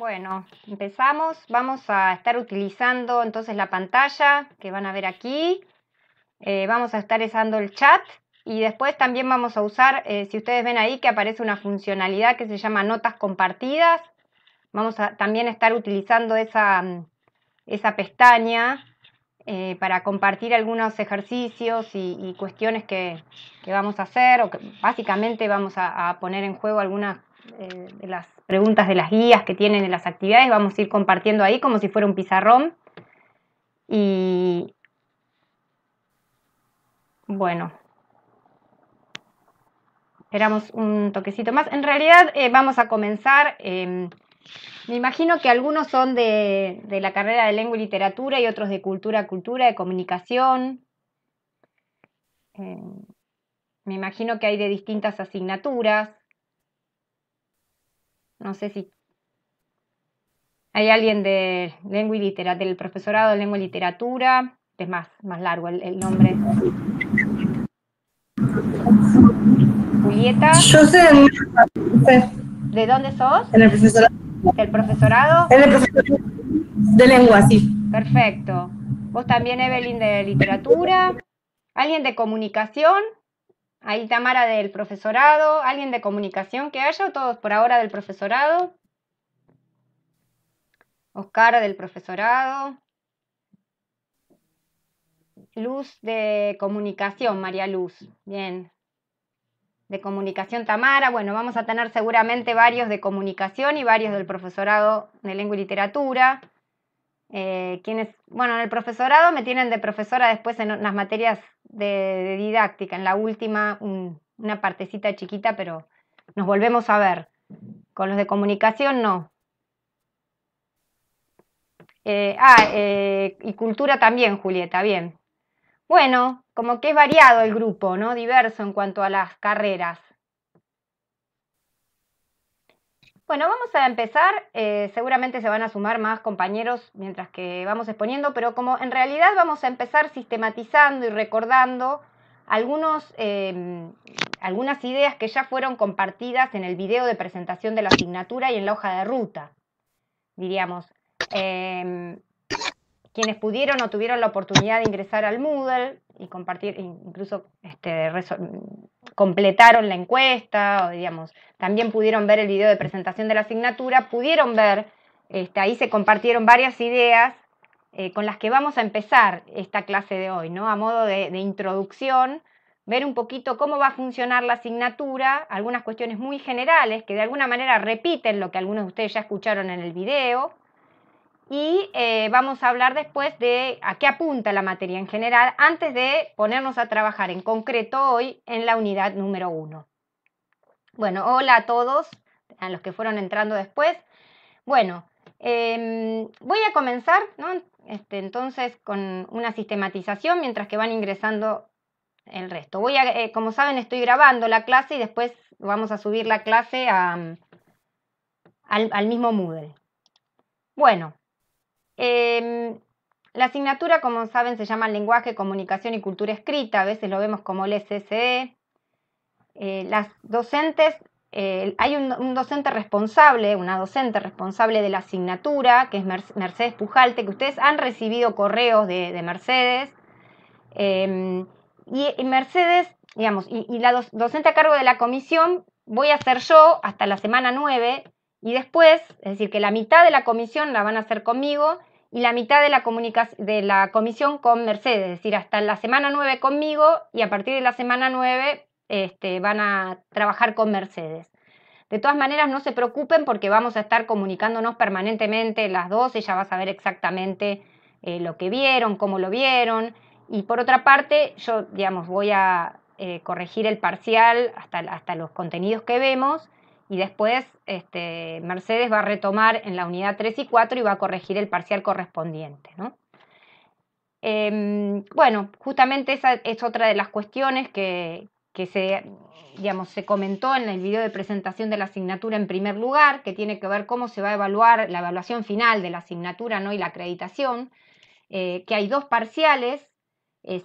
Bueno, empezamos. Vamos a estar utilizando entonces la pantalla que van a ver aquí. Vamos a estar usando el chat y después también vamos a usar, si ustedes ven ahí que aparece una funcionalidad que se llama notas compartidas. Vamos a también estar utilizando esa pestaña para compartir algunos ejercicios y cuestiones que vamos a hacer, o que básicamente vamos a poner en juego algunas de las preguntas de las guías que tienen de las actividades. Vamos a ir compartiendo ahí como si fuera un pizarrón. Y bueno, esperamos un toquecito más. En realidad vamos a comenzar. Me imagino que algunos son de la carrera de lengua y literatura y otros de cultura, de comunicación. Me imagino que hay de distintas asignaturas. No sé si hay alguien de lengua y literatura, del profesorado de lengua y literatura. Es más largo el nombre. Julieta. Yo sé ¿De dónde sos? en el profesorado. ¿Del profesorado? En el profesorado de lengua, sí. Perfecto. ¿Vos también, Evelyn, de literatura? ¿Alguien de comunicación? Ahí Tamara del profesorado. ¿Alguien de comunicación que haya o todos por ahora del profesorado? Oscar del profesorado. Luz de comunicación, María Luz. Bien. De comunicación Tamara. Bueno, vamos a tener seguramente varios de comunicación y varios del profesorado de lengua y literatura. Bueno, en el profesorado me tienen de profesora después en las materias de didáctica. En la última, una partecita chiquita, pero nos volvemos a ver. Con los de comunicación no. Y cultura también, Julieta, bien. Bueno, como que es variado el grupo, ¿no? Diverso en cuanto a las carreras. Bueno, vamos a empezar. Seguramente se van a sumar más compañeros mientras que vamos exponiendo, pero como en realidad vamos a empezar sistematizando y recordando algunas ideas que ya fueron compartidas en el video de presentación de la asignatura y en la hoja de ruta, diríamos. Quienes pudieron o tuvieron la oportunidad de ingresar al Moodle y compartir, incluso completaron la encuesta, o digamos, también pudieron ver el video de presentación de la asignatura, pudieron ver, ahí se compartieron varias ideas con las que vamos a empezar esta clase de hoy, ¿no? A modo de introducción, ver un poquito cómo va a funcionar la asignatura, algunas cuestiones muy generales que de alguna manera repiten lo que algunos de ustedes ya escucharon en el video. Y vamos a hablar después de a qué apunta la materia en general antes de ponernos a trabajar en concreto hoy en la unidad número 1. Bueno, hola a todos, a los que fueron entrando después. Bueno, voy a comenzar, ¿no? Entonces con una sistematización mientras que van ingresando el resto. Como saben, estoy grabando la clase y después vamos a subir la clase al mismo Moodle. Bueno. La asignatura, como saben, se llama Lenguaje, Comunicación y Cultura Escrita. A veces lo vemos como LSSE. Las docentes, hay un docente responsable, una docente responsable de la asignatura, que es Mercedes Pujalte, que ustedes han recibido correos de Mercedes. Y Mercedes, digamos, y la docente a cargo de la comisión voy a ser yo hasta la semana 9. Y después, es decir, que la mitad de la comisión la van a hacer conmigo y la mitad de la comisión con Mercedes, es decir, hasta la semana 9 conmigo y a partir de la semana 9 van a trabajar con Mercedes. De todas maneras, no se preocupen porque vamos a estar comunicándonos permanentemente las dos. Ella va a saber exactamente lo que vieron, cómo lo vieron. Y por otra parte, yo, digamos, voy a corregir el parcial hasta los contenidos que vemos. Y después Mercedes va a retomar en la unidad 3 y 4 y va a corregir el parcial correspondiente, ¿no? Bueno, justamente esa es otra de las cuestiones que se comentó en el video de presentación de la asignatura en primer lugar, que tiene que ver cómo se va a evaluar la evaluación final de la asignatura, ¿no? Y la acreditación, que hay dos parciales.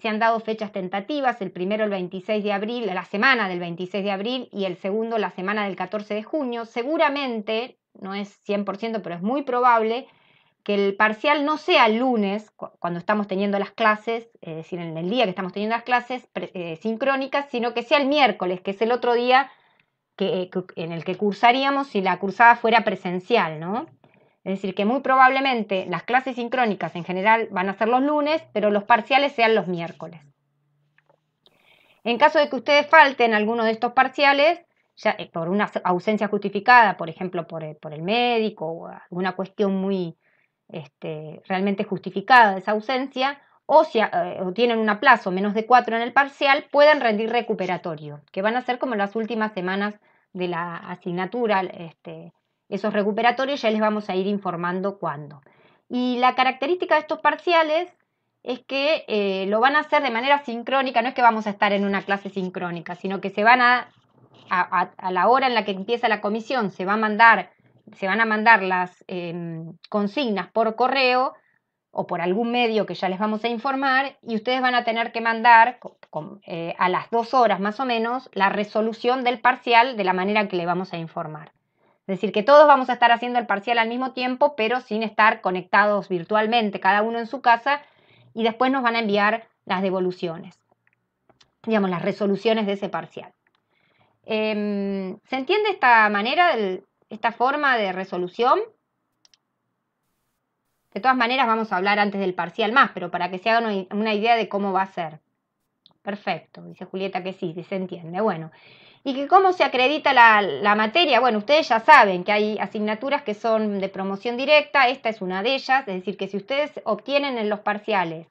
Se han dado fechas tentativas, el primero el 26 de abril, la semana del 26 de abril y el segundo la semana del 14 de junio. Seguramente no es 100%, pero es muy probable que el parcial no sea el lunes, cuando estamos teniendo las clases, es decir, en el día que estamos teniendo las clases sincrónicas, sino que sea el miércoles, que es el otro día en el que cursaríamos si la cursada fuera presencial, ¿no? Es decir, que muy probablemente las clases sincrónicas en general van a ser los lunes, pero los parciales sean los miércoles. En caso de que ustedes falten alguno de estos parciales, ya, por una ausencia justificada, por ejemplo, por el médico o alguna cuestión muy realmente justificada de esa ausencia, o tienen un aplazo menos de 4 en el parcial, pueden rendir recuperatorio, que van a ser como las últimas semanas de la asignatura. Esos recuperatorios ya les vamos a ir informando cuándo. Y la característica de estos parciales es que lo van a hacer de manera sincrónica, no es que vamos a estar en una clase sincrónica, sino que se van a la hora en la que empieza la comisión, se van a mandar las consignas por correo o por algún medio que ya les vamos a informar, y ustedes van a tener que mandar a las 2 horas más o menos la resolución del parcial de la manera que le vamos a informar. Es decir, que todos vamos a estar haciendo el parcial al mismo tiempo, pero sin estar conectados virtualmente, cada uno en su casa, y después nos van a enviar las devoluciones, digamos, las resoluciones de ese parcial. ¿Se entiende esta manera, esta forma de resolución? De todas maneras vamos a hablar antes del parcial más, pero para que se hagan una idea de cómo va a ser. Perfecto, dice Julieta que sí, se entiende. Bueno, ¿y que cómo se acredita la materia? Bueno, ustedes ya saben que hay asignaturas que son de promoción directa, esta es una de ellas, es decir, que si ustedes obtienen en los parciales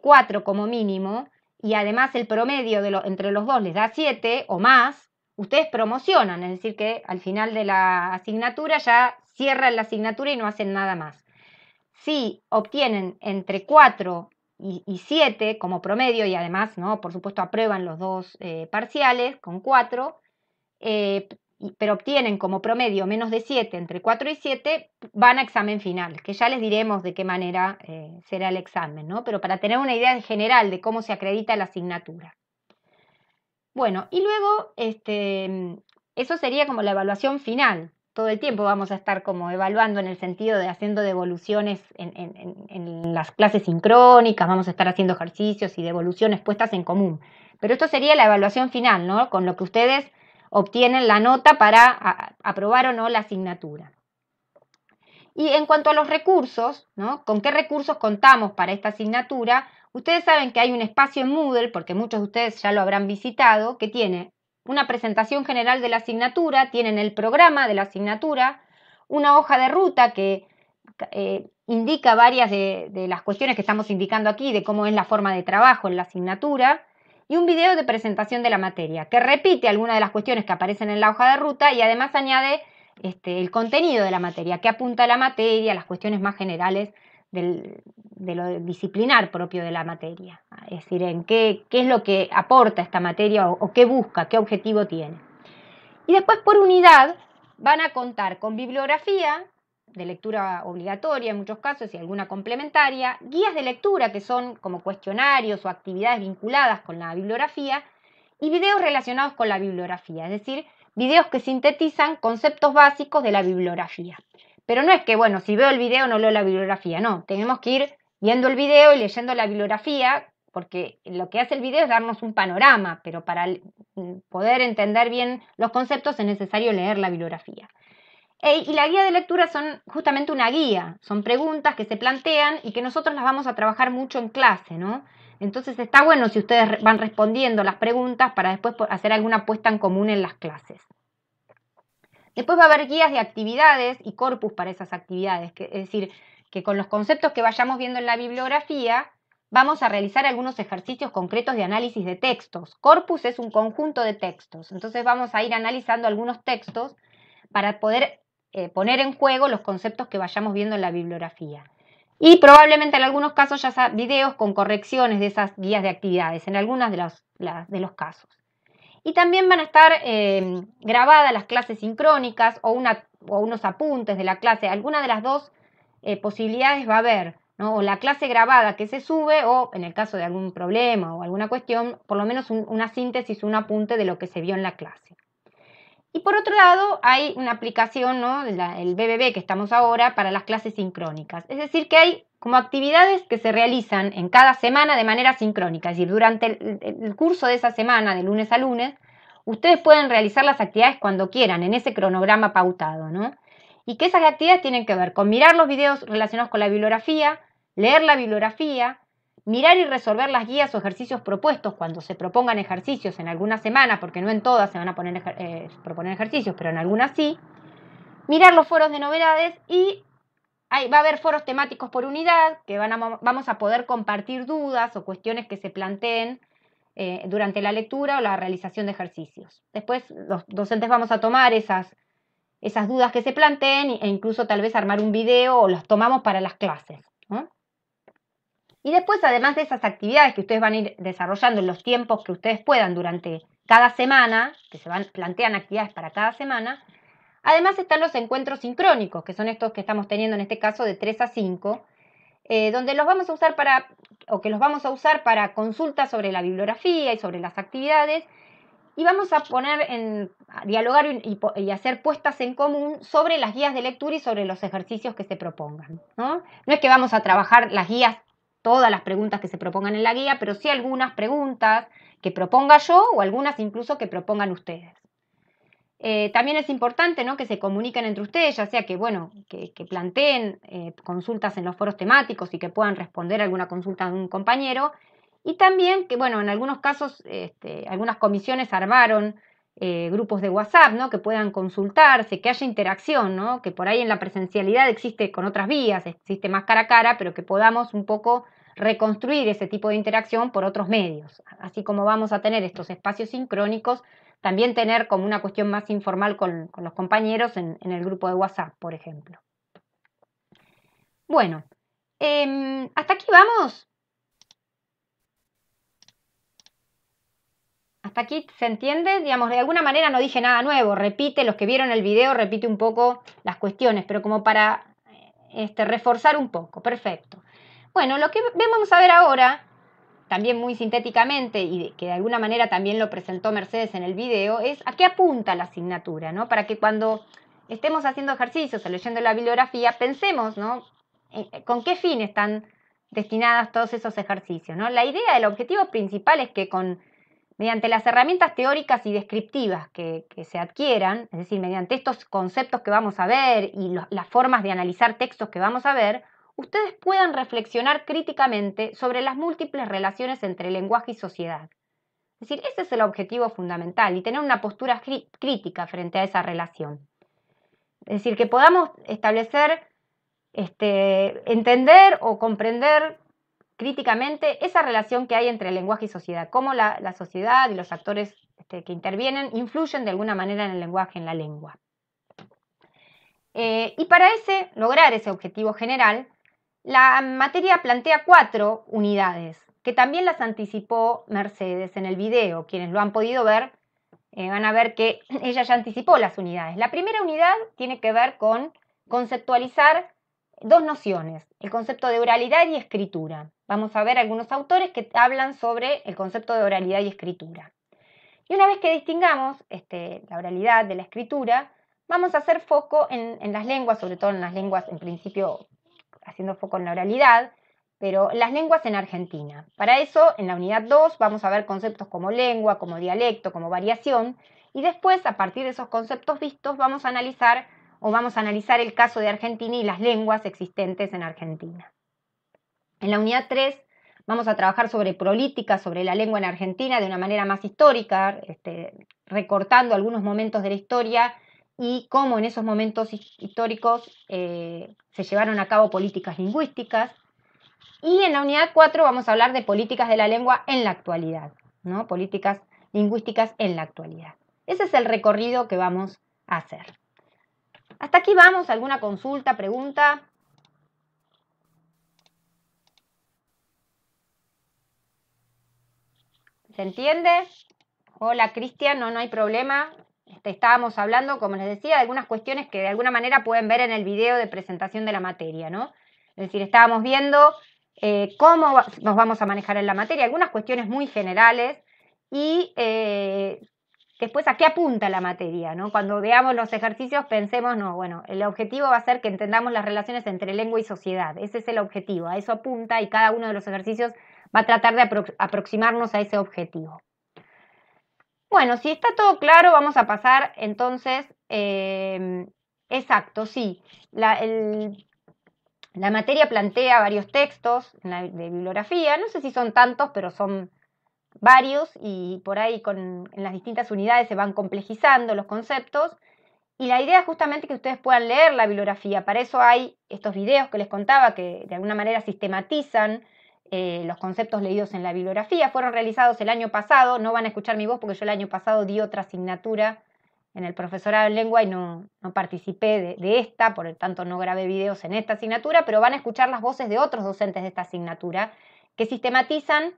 4 como mínimo, y además el promedio entre los dos les da 7 o más, ustedes promocionan, es decir, que al final de la asignatura ya cierran la asignatura y no hacen nada más. Si obtienen entre 4 y 7 como promedio, y además, ¿no?, por supuesto, aprueban los dos parciales con 4, pero obtienen como promedio menos de 7, entre 4 y 7, van a examen final, que ya les diremos de qué manera será el examen, ¿no? Pero para tener una idea general de cómo se acredita la asignatura. Bueno, y luego eso sería como la evaluación final. Todo el tiempo vamos a estar como evaluando en el sentido de haciendo devoluciones en las clases sincrónicas, vamos a estar haciendo ejercicios y devoluciones puestas en común. Pero esto sería la evaluación final, ¿no?, con lo que ustedes obtienen la nota para aprobar o no la asignatura. Y en cuanto a los recursos, ¿no?, ¿con qué recursos contamos para esta asignatura? Ustedes saben que hay un espacio en Moodle, porque muchos de ustedes ya lo habrán visitado, que tiene una presentación general de la asignatura, tienen el programa de la asignatura, una hoja de ruta que indica varias de las cuestiones que estamos indicando aquí, de cómo es la forma de trabajo en la asignatura, y un video de presentación de la materia, que repite algunas de las cuestiones que aparecen en la hoja de ruta y además añade el contenido de la materia, qué apunta a la materia, las cuestiones más generales de lo disciplinar propio de la materia, es decir, en qué es lo que aporta esta materia o qué busca, qué objetivo tiene. Y después por unidad van a contar con bibliografía de lectura obligatoria en muchos casos y alguna complementaria, guías de lectura que son como cuestionarios o actividades vinculadas con la bibliografía y videos relacionados con la bibliografía, es decir, videos que sintetizan conceptos básicos de la bibliografía. Pero no es que, bueno, si veo el video no leo la bibliografía, no, tenemos que ir viendo el video y leyendo la bibliografía, porque lo que hace el video es darnos un panorama, pero para poder entender bien los conceptos es necesario leer la bibliografía. Y la guía de lectura son justamente una guía, son preguntas que se plantean y que nosotros las vamos a trabajar mucho en clase, ¿no? Entonces está bueno si ustedes van respondiendo las preguntas para después hacer alguna puesta en común en las clases. Después va a haber guías de actividades y corpus para esas actividades, es decir, que con los conceptos que vayamos viendo en la bibliografía vamos a realizar algunos ejercicios concretos de análisis de textos. Corpus es un conjunto de textos, entonces vamos a ir analizando algunos textos para poder poner en juego los conceptos que vayamos viendo en la bibliografía. Y probablemente en algunos casos ya sea videos con correcciones de esas guías de actividades, en algunos de los casos. Y también van a estar grabadas las clases sincrónicas o unos apuntes de la clase. Alguna de las dos posibilidades va a haber, ¿no? O la clase grabada que se sube o, en el caso de algún problema o alguna cuestión, por lo menos una síntesis, un apunte de lo que se vio en la clase. Y por otro lado, hay una aplicación, ¿no? El BBB que estamos ahora para las clases sincrónicas. Es decir, que hay como actividades que se realizan en cada semana de manera sincrónica. Es decir, durante el curso de esa semana, de lunes a lunes, ustedes pueden realizar las actividades cuando quieran, en ese cronograma pautado, ¿no? Y que esas actividades tienen que ver con mirar los videos relacionados con la bibliografía, leer la bibliografía, mirar y resolver las guías o ejercicios propuestos cuando se propongan ejercicios en algunas semanas, porque no en todas se van a proponer ejercicios, pero en algunas sí. Mirar los foros de novedades y va a haber foros temáticos por unidad, que vamos a poder compartir dudas o cuestiones que se planteen durante la lectura o la realización de ejercicios. Después los docentes vamos a tomar esas dudas que se planteen e incluso tal vez armar un video o los tomamos para las clases, ¿no? Y después, además de esas actividades que ustedes van a ir desarrollando en los tiempos que ustedes puedan durante cada semana, que plantean actividades para cada semana, además están los encuentros sincrónicos, que son estos que estamos teniendo en este caso de 3 a 5, donde los vamos a usar para consultas sobre la bibliografía y sobre las actividades, y vamos a dialogar y hacer puestas en común sobre las guías de lectura y sobre los ejercicios que se propongan, ¿no? No es que vamos a trabajar las guías, todas las preguntas que se propongan en la guía, pero sí algunas preguntas que proponga yo o algunas incluso que propongan ustedes. También es importante, ¿no?, que se comuniquen entre ustedes, ya sea que planteen consultas en los foros temáticos y que puedan responder alguna consulta de un compañero. Y también que, en algunos casos, algunas comisiones armaron grupos de WhatsApp, ¿no?, que puedan consultarse, que haya interacción, ¿no?, que por ahí en la presencialidad existe con otras vías, existe más cara a cara, pero que podamos un poco reconstruir ese tipo de interacción por otros medios. Así como vamos a tener estos espacios sincrónicos, también tener como una cuestión más informal con los compañeros en el grupo de WhatsApp, por ejemplo. Bueno, ¿hasta aquí vamos? ¿Hasta aquí se entiende? Digamos, de alguna manera no dije nada nuevo. Repite, los que vieron el video, repite un poco las cuestiones, pero como para reforzar un poco. Perfecto. Bueno, lo que vamos a ver ahora, también muy sintéticamente, y que de alguna manera también lo presentó Mercedes en el video, es a qué apunta la asignatura, ¿no? Para que cuando estemos haciendo ejercicios o leyendo la bibliografía, pensemos, ¿no?, con qué fin están destinados todos esos ejercicios, ¿no? La idea, el objetivo principal es que mediante las herramientas teóricas y descriptivas que se adquieran, es decir, mediante estos conceptos que vamos a ver y las formas de analizar textos que vamos a ver, ustedes puedan reflexionar críticamente sobre las múltiples relaciones entre lenguaje y sociedad. Es decir, ese es el objetivo fundamental, y tener una postura crítica frente a esa relación. Es decir, que podamos establecer, entender o comprender críticamente esa relación que hay entre el lenguaje y sociedad, cómo la sociedad y los actores que intervienen influyen de alguna manera en el lenguaje, en la lengua. Y para lograr ese objetivo general, la materia plantea 4 unidades, que también las anticipó Mercedes en el video. Quienes lo han podido ver van a ver que ella ya anticipó las unidades. La primera unidad tiene que ver con conceptualizar dos nociones, el concepto de oralidad y escritura. Vamos a ver algunos autores que hablan sobre el concepto de oralidad y escritura. Y una vez que distingamos la oralidad de la escritura, vamos a hacer foco en las lenguas, sobre todo en las lenguas, en principio haciendo foco en la oralidad, pero las lenguas en Argentina. Para eso, en la unidad 2 vamos a ver conceptos como lengua, como dialecto, como variación, y después, a partir de esos conceptos vistos, vamos a analizar el caso de Argentina y las lenguas existentes en Argentina. En la unidad 3 vamos a trabajar sobre política, sobre la lengua en Argentina de una manera más histórica, recortando algunos momentos de la historia y cómo en esos momentos históricos se llevaron a cabo políticas lingüísticas. Y en la unidad 4 vamos a hablar de políticas de la lengua en la actualidad, ¿no? Políticas lingüísticas en la actualidad. Ese es el recorrido que vamos a hacer. ¿Hasta aquí vamos? ¿Alguna consulta, pregunta? ¿Se entiende? Hola, Cristian, no hay problema. Estábamos hablando, como les decía, de algunas cuestiones que de alguna manera pueden ver en el video de presentación de la materia, ¿no? Es decir, estábamos viendo cómo nos vamos a manejar en la materia, algunas cuestiones muy generales y después a qué apunta la materia, ¿no? Cuando veamos los ejercicios pensemos, no, bueno, el objetivo va a ser que entendamos las relaciones entre lengua y sociedad. Ese es el objetivo, a eso apunta y cada uno de los ejercicios va a tratar de aproximarnos a ese objetivo. Bueno, si está todo claro, vamos a pasar entonces, exacto, sí, la materia plantea varios textos de bibliografía, no sé si son tantos, pero son varios y por ahí en las distintas unidades se van complejizando los conceptos y la idea es justamente que ustedes puedan leer la bibliografía. Para eso hay estos videos que les contaba que de alguna manera sistematizan los conceptos leídos en la bibliografía. Fueron realizados el año pasado, no van a escuchar mi voz porque yo el año pasado di otra asignatura en el profesorado en lengua y no participé de esta, por lo tanto no grabé videos en esta asignatura, pero van a escuchar las voces de otros docentes de esta asignatura que sistematizan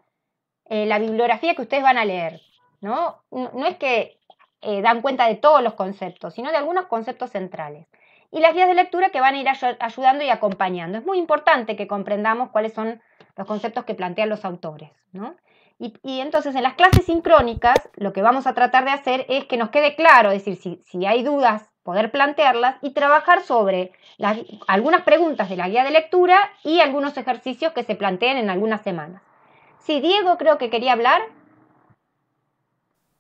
la bibliografía que ustedes van a leer, ¿no? No es que dan cuenta de todos los conceptos, sino de algunos conceptos centrales. Y las guías de lectura que van a ir ayudando y acompañando. Es muy importante que comprendamos cuáles son los conceptos que plantean los autores, ¿no? Y entonces en las clases sincrónicas lo que vamos a tratar de hacer es que nos quede claro, es decir, si hay dudas, poder plantearlas y trabajar sobre algunas preguntas de la guía de lectura y algunos ejercicios que se planteen en algunas semanas. Sí, Diego creo que quería hablar.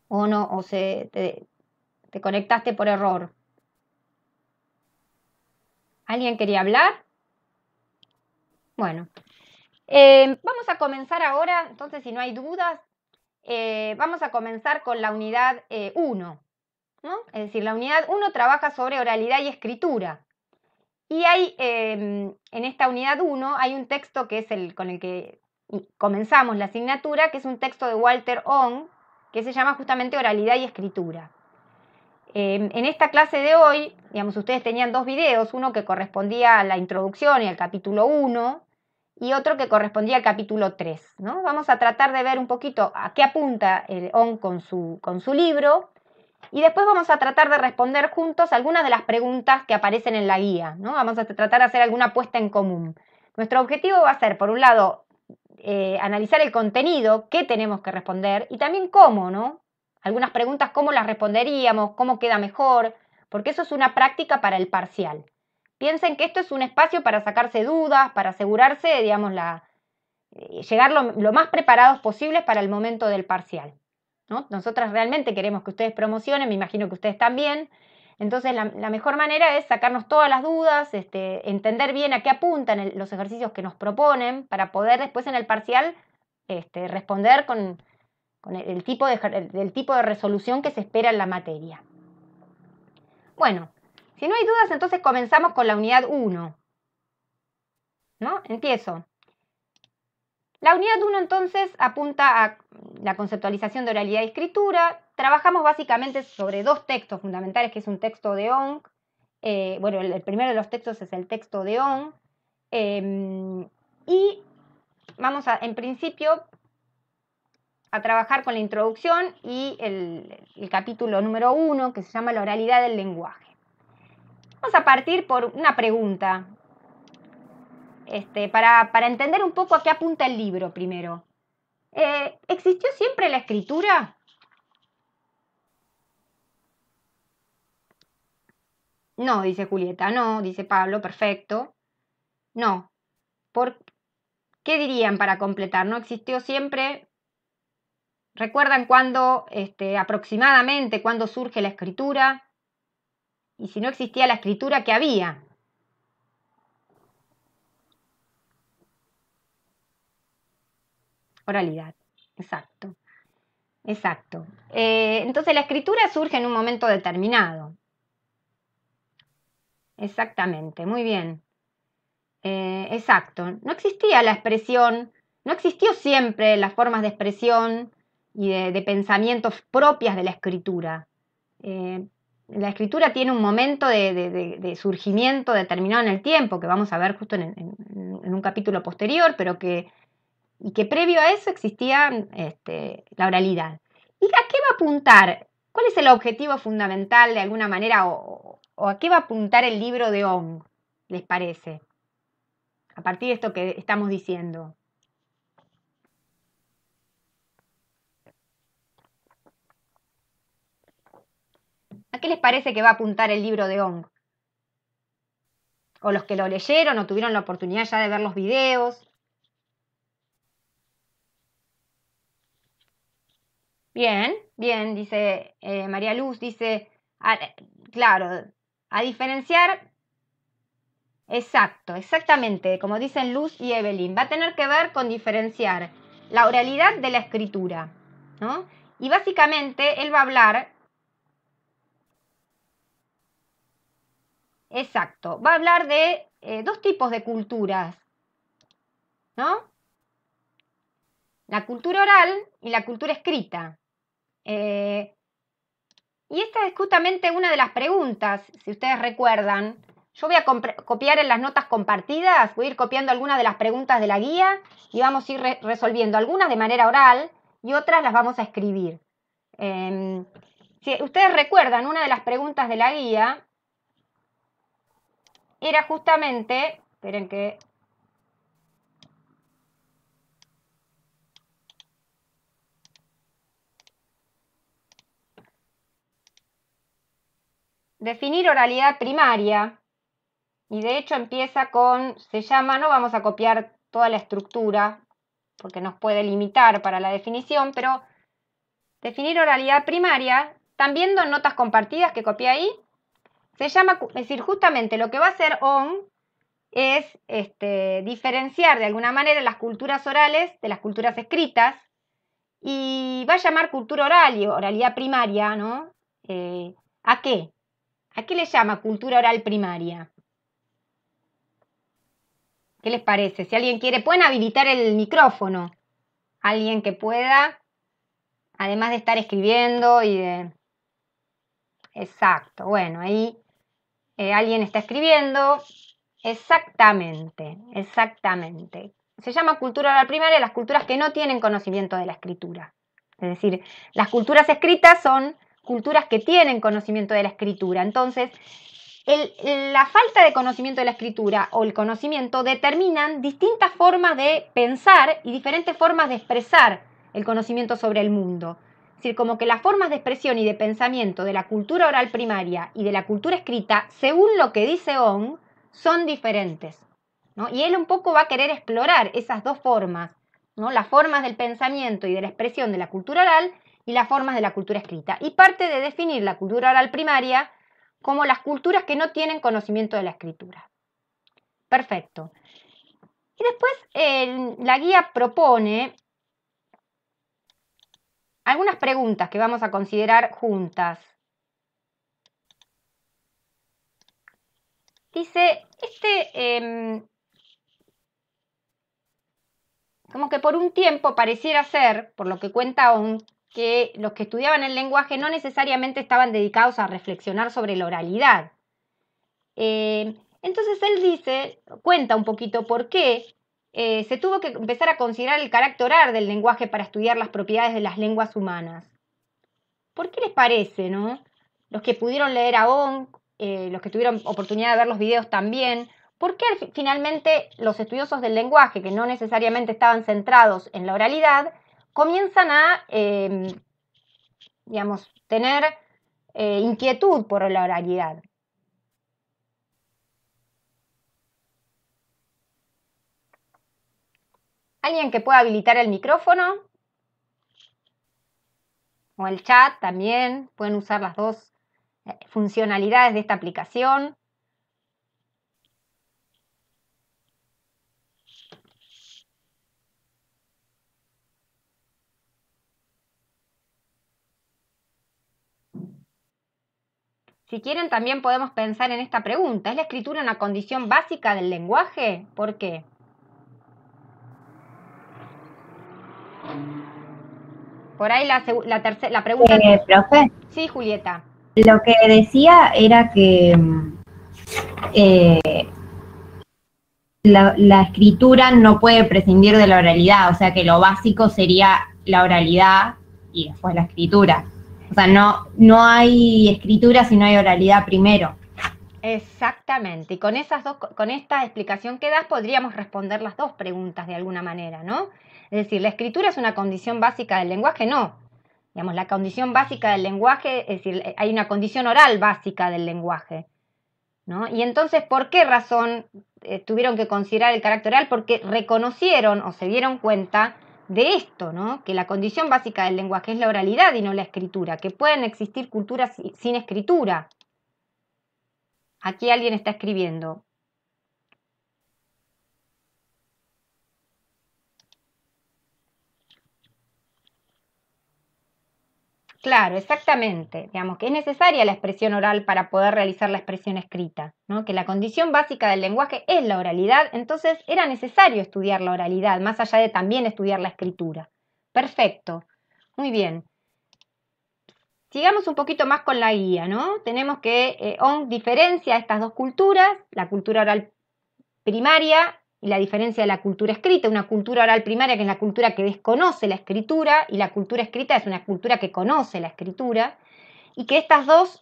¿O no? ¿O te conectaste por error? ¿Alguien quería hablar? Bueno, vamos a comenzar ahora, entonces si no hay dudas, vamos a comenzar con la unidad 1, ¿no? Es decir, la unidad 1 trabaja sobre oralidad y escritura. Y hay, en esta unidad 1 hay un texto que es con el que comenzamos la asignatura, que es un texto de Walter Ong, que se llama justamente Oralidad y Escritura. En esta clase de hoy, digamos, ustedes tenían dos videos, uno que correspondía a la introducción y al capítulo 1 y otro que correspondía al capítulo 3, ¿no? Vamos a tratar de ver un poquito a qué apunta Ong con su libro y después vamos a tratar de responder juntos algunas de las preguntas que aparecen en la guía, ¿no? Vamos a tratar de hacer alguna puesta en común. Nuestro objetivo va a ser, por un lado, analizar el contenido, qué tenemos que responder y también cómo, ¿no? Algunas preguntas, cómo las responderíamos, cómo queda mejor, porque eso es una práctica para el parcial. Piensen que esto es un espacio para sacarse dudas, para asegurarse, digamos, llegar lo más preparados posibles para el momento del parcial, ¿no? Nosotras realmente queremos que ustedes promocionen, me imagino que ustedes también. Entonces la mejor manera es sacarnos todas las dudas, entender bien a qué apuntan los ejercicios que nos proponen para poder después en el parcial responder con el tipo de resolución que se espera en la materia. Bueno, si no hay dudas, entonces comenzamos con la unidad 1, ¿no? Empiezo. La unidad 1 entonces apunta a la conceptualización de oralidad y escritura. Trabajamos básicamente sobre dos textos fundamentales, que es un texto de Ong. Bueno, el primero de los textos es el texto de Ong. Y vamos en principio, a trabajar con la introducción y el capítulo número 1, que se llama la oralidad del lenguaje. Vamos a partir por una pregunta, para entender un poco a qué apunta el libro primero. ¿Existió siempre la escritura? No, dice Julieta. No, dice Pablo. Perfecto. No. ¿Qué dirían para completar? ¿No existió siempre? ¿Recuerdan cuándo, aproximadamente, cuándo surge la escritura? Y si no existía la escritura, ¿qué había? Oralidad. Exacto. Exacto. Entonces la escritura surge en un momento determinado. Exactamente, muy bien. Exacto. No existía la expresión, no existió siempre las formas de expresión y de pensamientos propias de la escritura. La escritura tiene un momento de surgimiento determinado en el tiempo, que vamos a ver justo en un capítulo posterior, y que previo a eso existía la oralidad. ¿Y a qué va a apuntar? ¿Cuál es el objetivo fundamental de alguna manera o a qué va a apuntar el libro de Ong, les parece? A partir de esto que estamos diciendo. ¿A qué les parece que va a apuntar el libro de Ong? O los que lo leyeron o tuvieron la oportunidad ya de ver los videos. Bien, bien, dice María Luz, dice, claro, a diferenciar, exacto, exactamente, como dicen Luz y Evelyn, va a tener que ver con diferenciar la oralidad de la escritura, ¿no? Y básicamente él va a hablar, exacto, va a hablar de dos tipos de culturas, ¿no? La cultura oral y la cultura escrita. Y esta es justamente una de las preguntas, si ustedes recuerdan. Yo voy a copiar en las notas compartidas, voy a ir copiando algunas de las preguntas de la guía y vamos a ir resolviendo algunas de manera oral y otras las vamos a escribir. Si ustedes recuerdan, una de las preguntas de la guía era justamente, esperen que... Definir oralidad primaria. Y de hecho empieza con, se llama, no vamos a copiar toda la estructura porque nos puede limitar para la definición, pero definir oralidad primaria, están viendo en notas compartidas que copié ahí, se llama, es decir, justamente lo que va a hacer ON es diferenciar de alguna manera las culturas orales de las culturas escritas y va a llamar cultura oral y oralidad primaria, ¿no? ¿A qué? ¿A qué le llama cultura oral primaria? ¿Qué les parece? Si alguien quiere, pueden habilitar el micrófono. Alguien que pueda, además de estar escribiendo y de... Exacto, bueno, ahí alguien está escribiendo. Exactamente, exactamente. Se llama cultura oral primaria las culturas que no tienen conocimiento de la escritura. Es decir, las culturas escritas son culturas que tienen conocimiento de la escritura. Entonces, la falta de conocimiento de la escritura o el conocimiento determinan distintas formas de pensar y diferentes formas de expresar el conocimiento sobre el mundo. Es decir, como que las formas de expresión y de pensamiento de la cultura oral primaria y de la cultura escrita, según lo que dice Ong, son diferentes, ¿no? Y él un poco va a querer explorar esas dos formas, ¿no? Las formas del pensamiento y de la expresión de la cultura oral y las formas de la cultura escrita. Y parte de definir la cultura oral primaria como las culturas que no tienen conocimiento de la escritura. Perfecto. Y después la guía propone algunas preguntas que vamos a considerar juntas. Dice, como que por un tiempo pareciera ser, por lo que cuenta Ong, que los que estudiaban el lenguaje no necesariamente estaban dedicados a reflexionar sobre la oralidad. Entonces él dice, cuenta un poquito por qué se tuvo que empezar a considerar el carácter oral del lenguaje para estudiar las propiedades de las lenguas humanas. ¿Por qué les parece, no? Los que pudieron leer a Ong, los que tuvieron oportunidad de ver los videos también, ¿por qué finalmente los estudiosos del lenguaje, que no necesariamente estaban centrados en la oralidad, comienzan a, digamos, tener inquietud por la oralidad? ¿Alguien que pueda habilitar el micrófono? O el chat también, pueden usar las dos funcionalidades de esta aplicación. Si quieren, también podemos pensar en esta pregunta. ¿Es la escritura una condición básica del lenguaje? ¿Por qué? Por ahí la pregunta... Profe, Sí, Julieta. lo que decía era que la escritura no puede prescindir de la oralidad, o sea que lo básico sería la oralidad y después la escritura. O sea, no hay escritura si no hay oralidad primero. Exactamente. Y con esta explicación que das, podríamos responder las dos preguntas de alguna manera, ¿no? Es decir, ¿la escritura es una condición básica del lenguaje? No. Digamos, la condición básica del lenguaje, es decir, hay una condición oral básica del lenguaje, ¿no? Y entonces, ¿por qué razón tuvieron que considerar el carácter oral? Porque reconocieron o se dieron cuenta de esto, ¿no? Que la condición básica del lenguaje es la oralidad y no la escritura, que pueden existir culturas sin escritura. Aquí alguien está escribiendo. Claro, exactamente. Digamos que es necesaria la expresión oral para poder realizar la expresión escrita, ¿no? Que la condición básica del lenguaje es la oralidad, entonces era necesario estudiar la oralidad, más allá de también estudiar la escritura. Perfecto. Muy bien. Sigamos un poquito más con la guía, ¿no? Tenemos que Ong diferencia estas dos culturas, la cultura oral primaria y la diferencia de la cultura escrita. Una cultura oral primaria que es la cultura que desconoce la escritura y la cultura escrita es una cultura que conoce la escritura, y que estas dos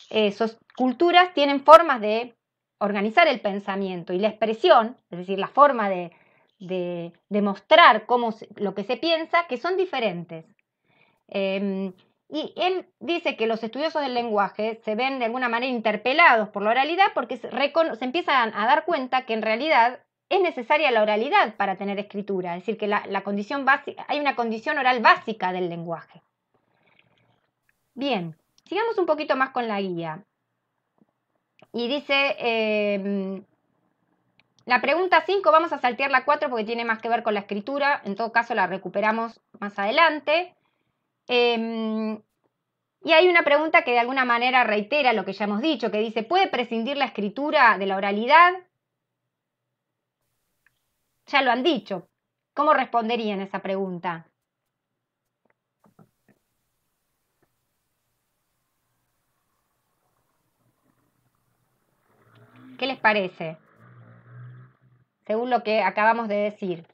culturas tienen formas de organizar el pensamiento y la expresión, es decir, la forma de mostrar lo que se piensa, que son diferentes. Y él dice que los estudiosos del lenguaje se ven de alguna manera interpelados por la oralidad porque se empiezan a dar cuenta que en realidad es necesaria la oralidad para tener escritura, es decir, que la condición básica, hay una condición oral básica del lenguaje. Bien, sigamos un poquito más con la guía. Y dice, la pregunta 5, vamos a saltear la 4 porque tiene más que ver con la escritura, en todo caso la recuperamos más adelante. Y hay una pregunta que de alguna manera reitera lo que ya hemos dicho, que dice, ¿puede prescindir la escritura de la oralidad? Ya lo han dicho. ¿Cómo responderían esa pregunta? ¿Qué les parece? Según lo que acabamos de decir.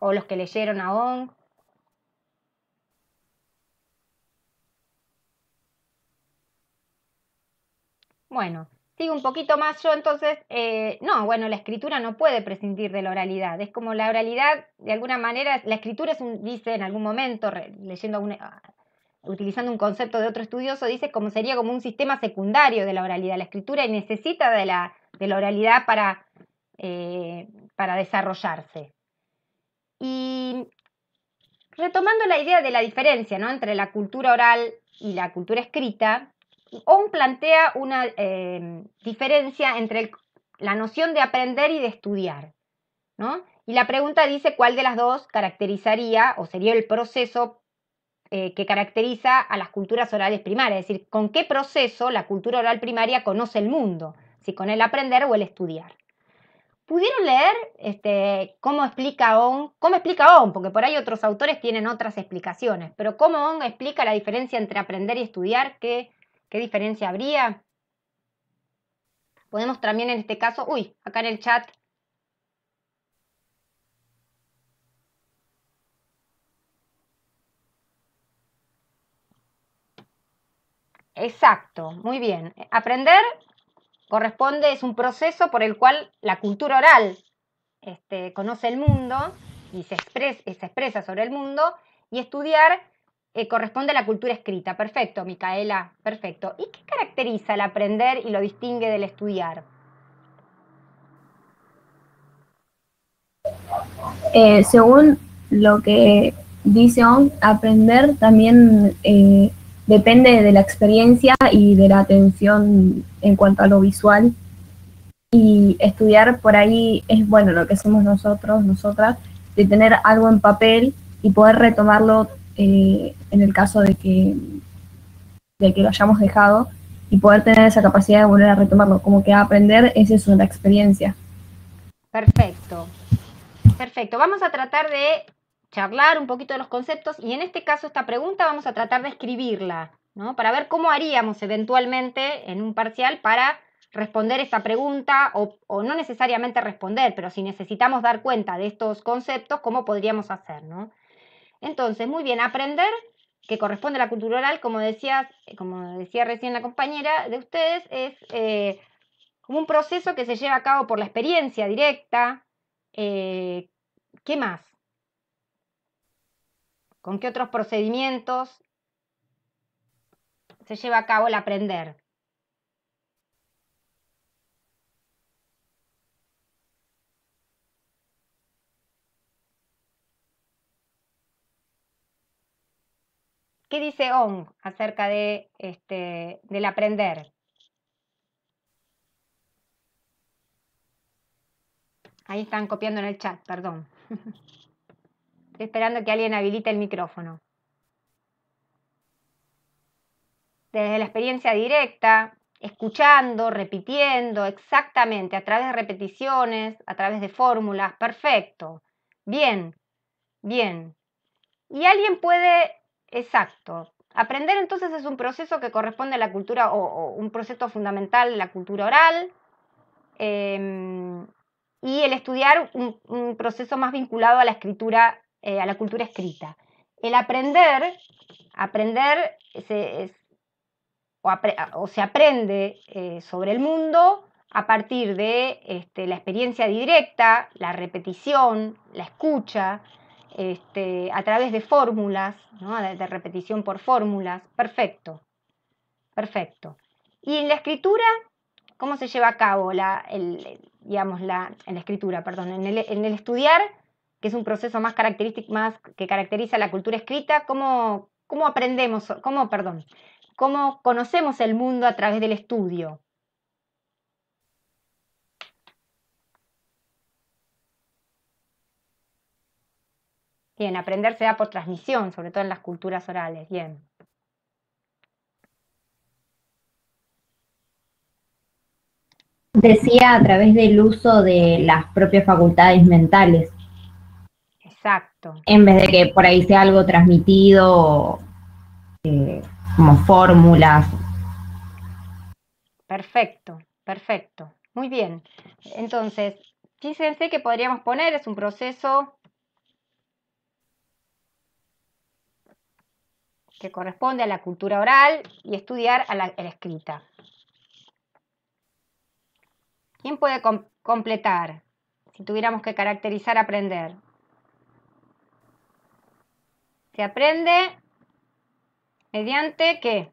O los que leyeron a Ong. Bueno, sigo un poquito más yo, entonces, no, bueno, la escritura no puede prescindir de la oralidad. Es como la oralidad, de alguna manera, la escritura es dice en algún momento, leyendo utilizando un concepto de otro estudioso, dice como sería como un sistema secundario de la oralidad. La escritura necesita de la oralidad para desarrollarse. Y retomando la idea de la diferencia, ¿no?, entre la cultura oral y la cultura escrita, Ong plantea una diferencia entre la noción de aprender y de estudiar, ¿no? Y la pregunta dice cuál de las dos caracterizaría o sería el proceso que caracteriza a las culturas orales primarias, es decir, con qué proceso la cultura oral primaria conoce el mundo, si con el aprender o el estudiar. ¿Pudieron leer cómo explica Ong? ¿Cómo explica Ong? Porque por ahí otros autores tienen otras explicaciones, pero ¿cómo Ong explica la diferencia entre aprender y estudiar? ¿Qué diferencia habría? Podemos también en este caso, acá en el chat. Exacto, muy bien. Aprender es un proceso por el cual la cultura oral conoce el mundo y se expresa sobre el mundo, y estudiar corresponde a la cultura escrita. Perfecto, Micaela, perfecto. ¿Y qué caracteriza el aprender y lo distingue del estudiar? Según lo que dice On, aprender también depende de la experiencia y de la atención en cuanto a lo visual. Y estudiar por ahí es, bueno, lo que hacemos nosotros, nosotras, de tener algo en papel y poder retomarlo en el caso de que lo hayamos dejado, y poder tener esa capacidad de volver a retomarlo. Como que aprender es eso, la experiencia. Perfecto. Perfecto. Vamos a tratar de charlar un poquito de los conceptos y en este caso esta pregunta vamos a tratar de escribirla, ¿no?, para ver cómo haríamos eventualmente en un parcial para responder esta pregunta o no necesariamente responder, pero si necesitamos dar cuenta de estos conceptos, ¿cómo podríamos hacer, ¿no? Entonces, muy bien, aprender, que corresponde a la cultura oral, como decía recién la compañera de ustedes, es como un proceso que se lleva a cabo por la experiencia directa, ¿Qué más? ¿Con qué otros procedimientos se lleva a cabo el aprender? ¿Qué dice Ong acerca del aprender? Ahí están copiando en el chat, perdón. Estoy esperando que alguien habilite el micrófono. Desde la experiencia directa, escuchando, repitiendo, exactamente, a través de repeticiones, a través de fórmulas, perfecto. Bien, bien. Y alguien puede, exacto. Aprender entonces es un proceso que corresponde a la cultura o un proceso fundamental de la cultura oral. Y el estudiar un proceso más vinculado a la escritura, a la cultura escrita. El aprender se aprende sobre el mundo a partir de la experiencia directa, la repetición, la escucha, a través de fórmulas, ¿no? De repetición por fórmulas. Perfecto, perfecto. Y en la escritura, ¿cómo se lleva a cabo digamos, en la escritura, perdón, en el estudiar, que es un proceso más que caracteriza la cultura escrita? ¿Cómo aprendemos, cómo conocemos el mundo a través del estudio? Bien, aprender se da por transmisión, sobre todo en las culturas orales. Bien. Decía a través del uso de las propias facultades mentales, Exacto. en vez de que por ahí sea algo transmitido como fórmulas. Perfecto, perfecto. Muy bien. Entonces, fíjense que podríamos poner, es un proceso que corresponde a la cultura oral y estudiar a la escrita. ¿Quién puede completar si tuviéramos que caracterizar aprender? Se aprende mediante ¿qué?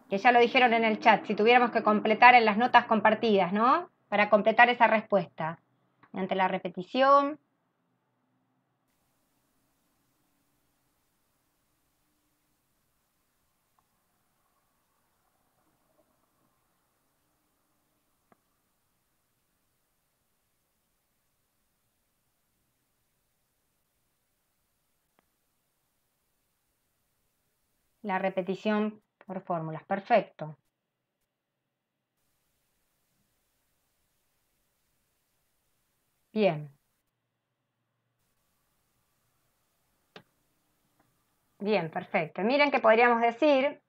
Que ya lo dijeron en el chat, si tuviéramos que completar en las notas compartidas, ¿no? Para completar esa respuesta. Mediante la repetición. La repetición por fórmulas. Perfecto. Bien. Bien, perfecto. Miren que podríamos decir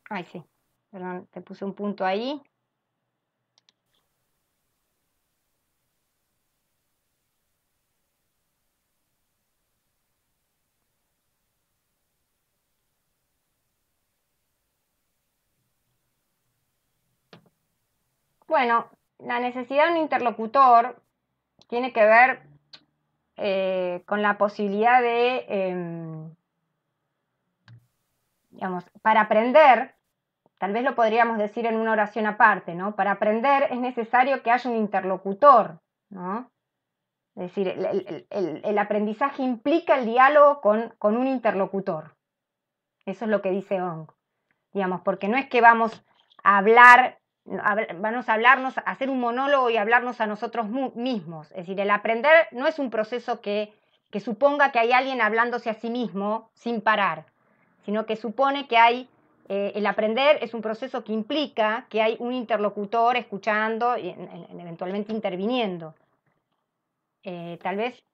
ay, sí, perdón, te puse un punto ahí. Bueno, la necesidad de un interlocutor tiene que ver con la posibilidad digamos, para aprender, tal vez lo podríamos decir en una oración aparte, ¿no? Para aprender es necesario que haya un interlocutor, ¿no? Es decir, el aprendizaje implica el diálogo con un interlocutor. Eso es lo que dice Ong, digamos, porque no es que vamos a hablarnos, a hacer un monólogo y hablarnos a nosotros mismos. Es decir, el aprender no es un proceso que suponga que hay alguien hablándose a sí mismo sin parar, sino que supone que el aprender es un proceso que implica que hay un interlocutor escuchando y eventualmente interviniendo. Tal vez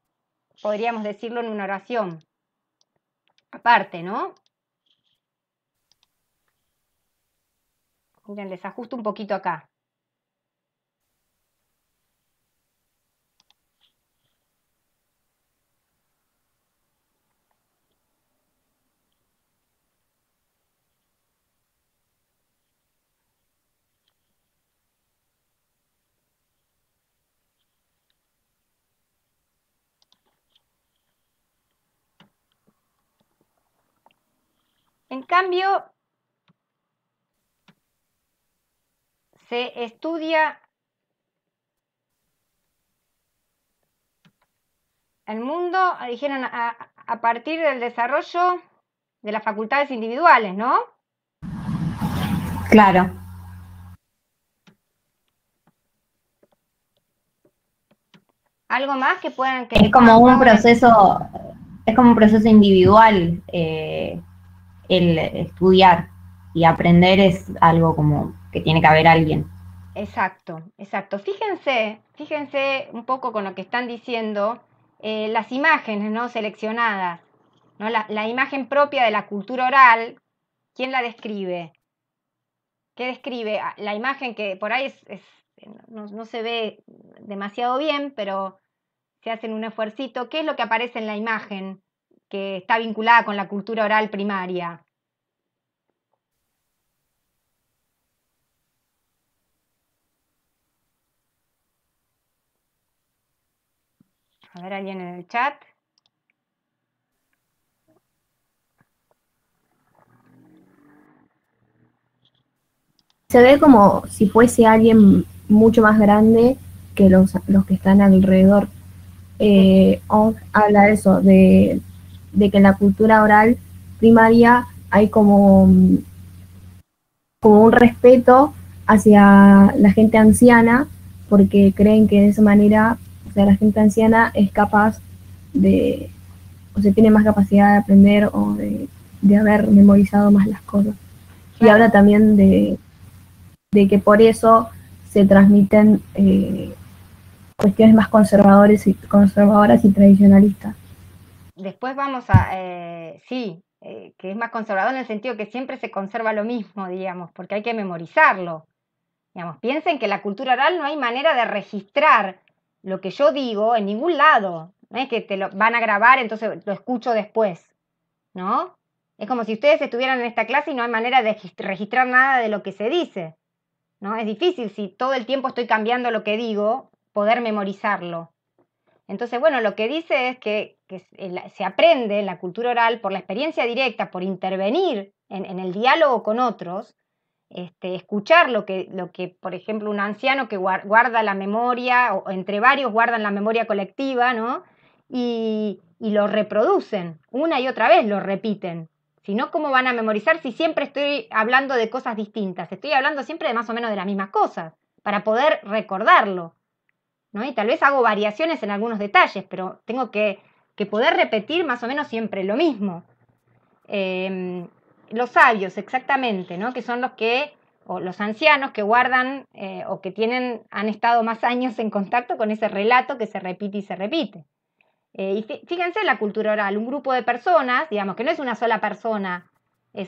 podríamos decirlo en una oración aparte, ¿no? Miren, les ajusto un poquito acá. En cambio, se estudia el mundo, dijeron, a partir del desarrollo de las facultades individuales, ¿no? Claro. Algo más que puedan... Es como un proceso, individual el estudiar, y aprender es algo como que tiene que haber alguien. Exacto, exacto. Fíjense un poco con lo que están diciendo, las imágenes, ¿no? Seleccionadas, ¿no? La imagen propia de la cultura oral, ¿quién la describe? ¿Qué describe? La imagen que por ahí no se ve demasiado bien, pero se hacen un esfuercito. ¿Qué es lo que aparece en la imagen que está vinculada con la cultura oral primaria? A ver, alguien en el chat. Se ve como si fuese alguien mucho más grande que los que están alrededor. Ong habla eso, de que en la cultura oral primaria hay como un respeto hacia la gente anciana, porque creen que de esa manera, o sea, la gente anciana es capaz o sea, tiene más capacidad de aprender o de haber memorizado más las cosas. Claro. Y habla también de que por eso se transmiten cuestiones más conservadoras y tradicionalistas. Después vamos sí, que es más conservador en el sentido que siempre se conserva lo mismo, digamos, porque hay que memorizarlo. Digamos, piensen que en la cultura oral no hay manera de registrar lo que yo digo en ningún lado. No es que te lo van a grabar, entonces lo escucho después, ¿no? Es como si ustedes estuvieran en esta clase y no hay manera de registrar nada de lo que se dice, ¿no? Es difícil, si todo el tiempo estoy cambiando lo que digo, poder memorizarlo. Entonces, bueno, lo que dice es que se aprende en la cultura oral por la experiencia directa, por intervenir en el diálogo con otros, escuchar lo que, por ejemplo, un anciano que guarda la memoria, o entre varios guardan la memoria colectiva, ¿no? Y lo reproducen, una y otra vez lo repiten. Si no, ¿cómo van a memorizar si siempre estoy hablando de cosas distintas? Estoy hablando siempre de más o menos de las mismas cosas, para poder recordarlo, ¿no? Y tal vez hago variaciones en algunos detalles, pero tengo que poder repetir más o menos siempre lo mismo. Los sabios, exactamente, ¿no? Que son o los ancianos que guardan o que han estado más años en contacto con ese relato que se repite y se repite. Y fíjense la cultura oral, un grupo de personas, digamos que no es una sola persona,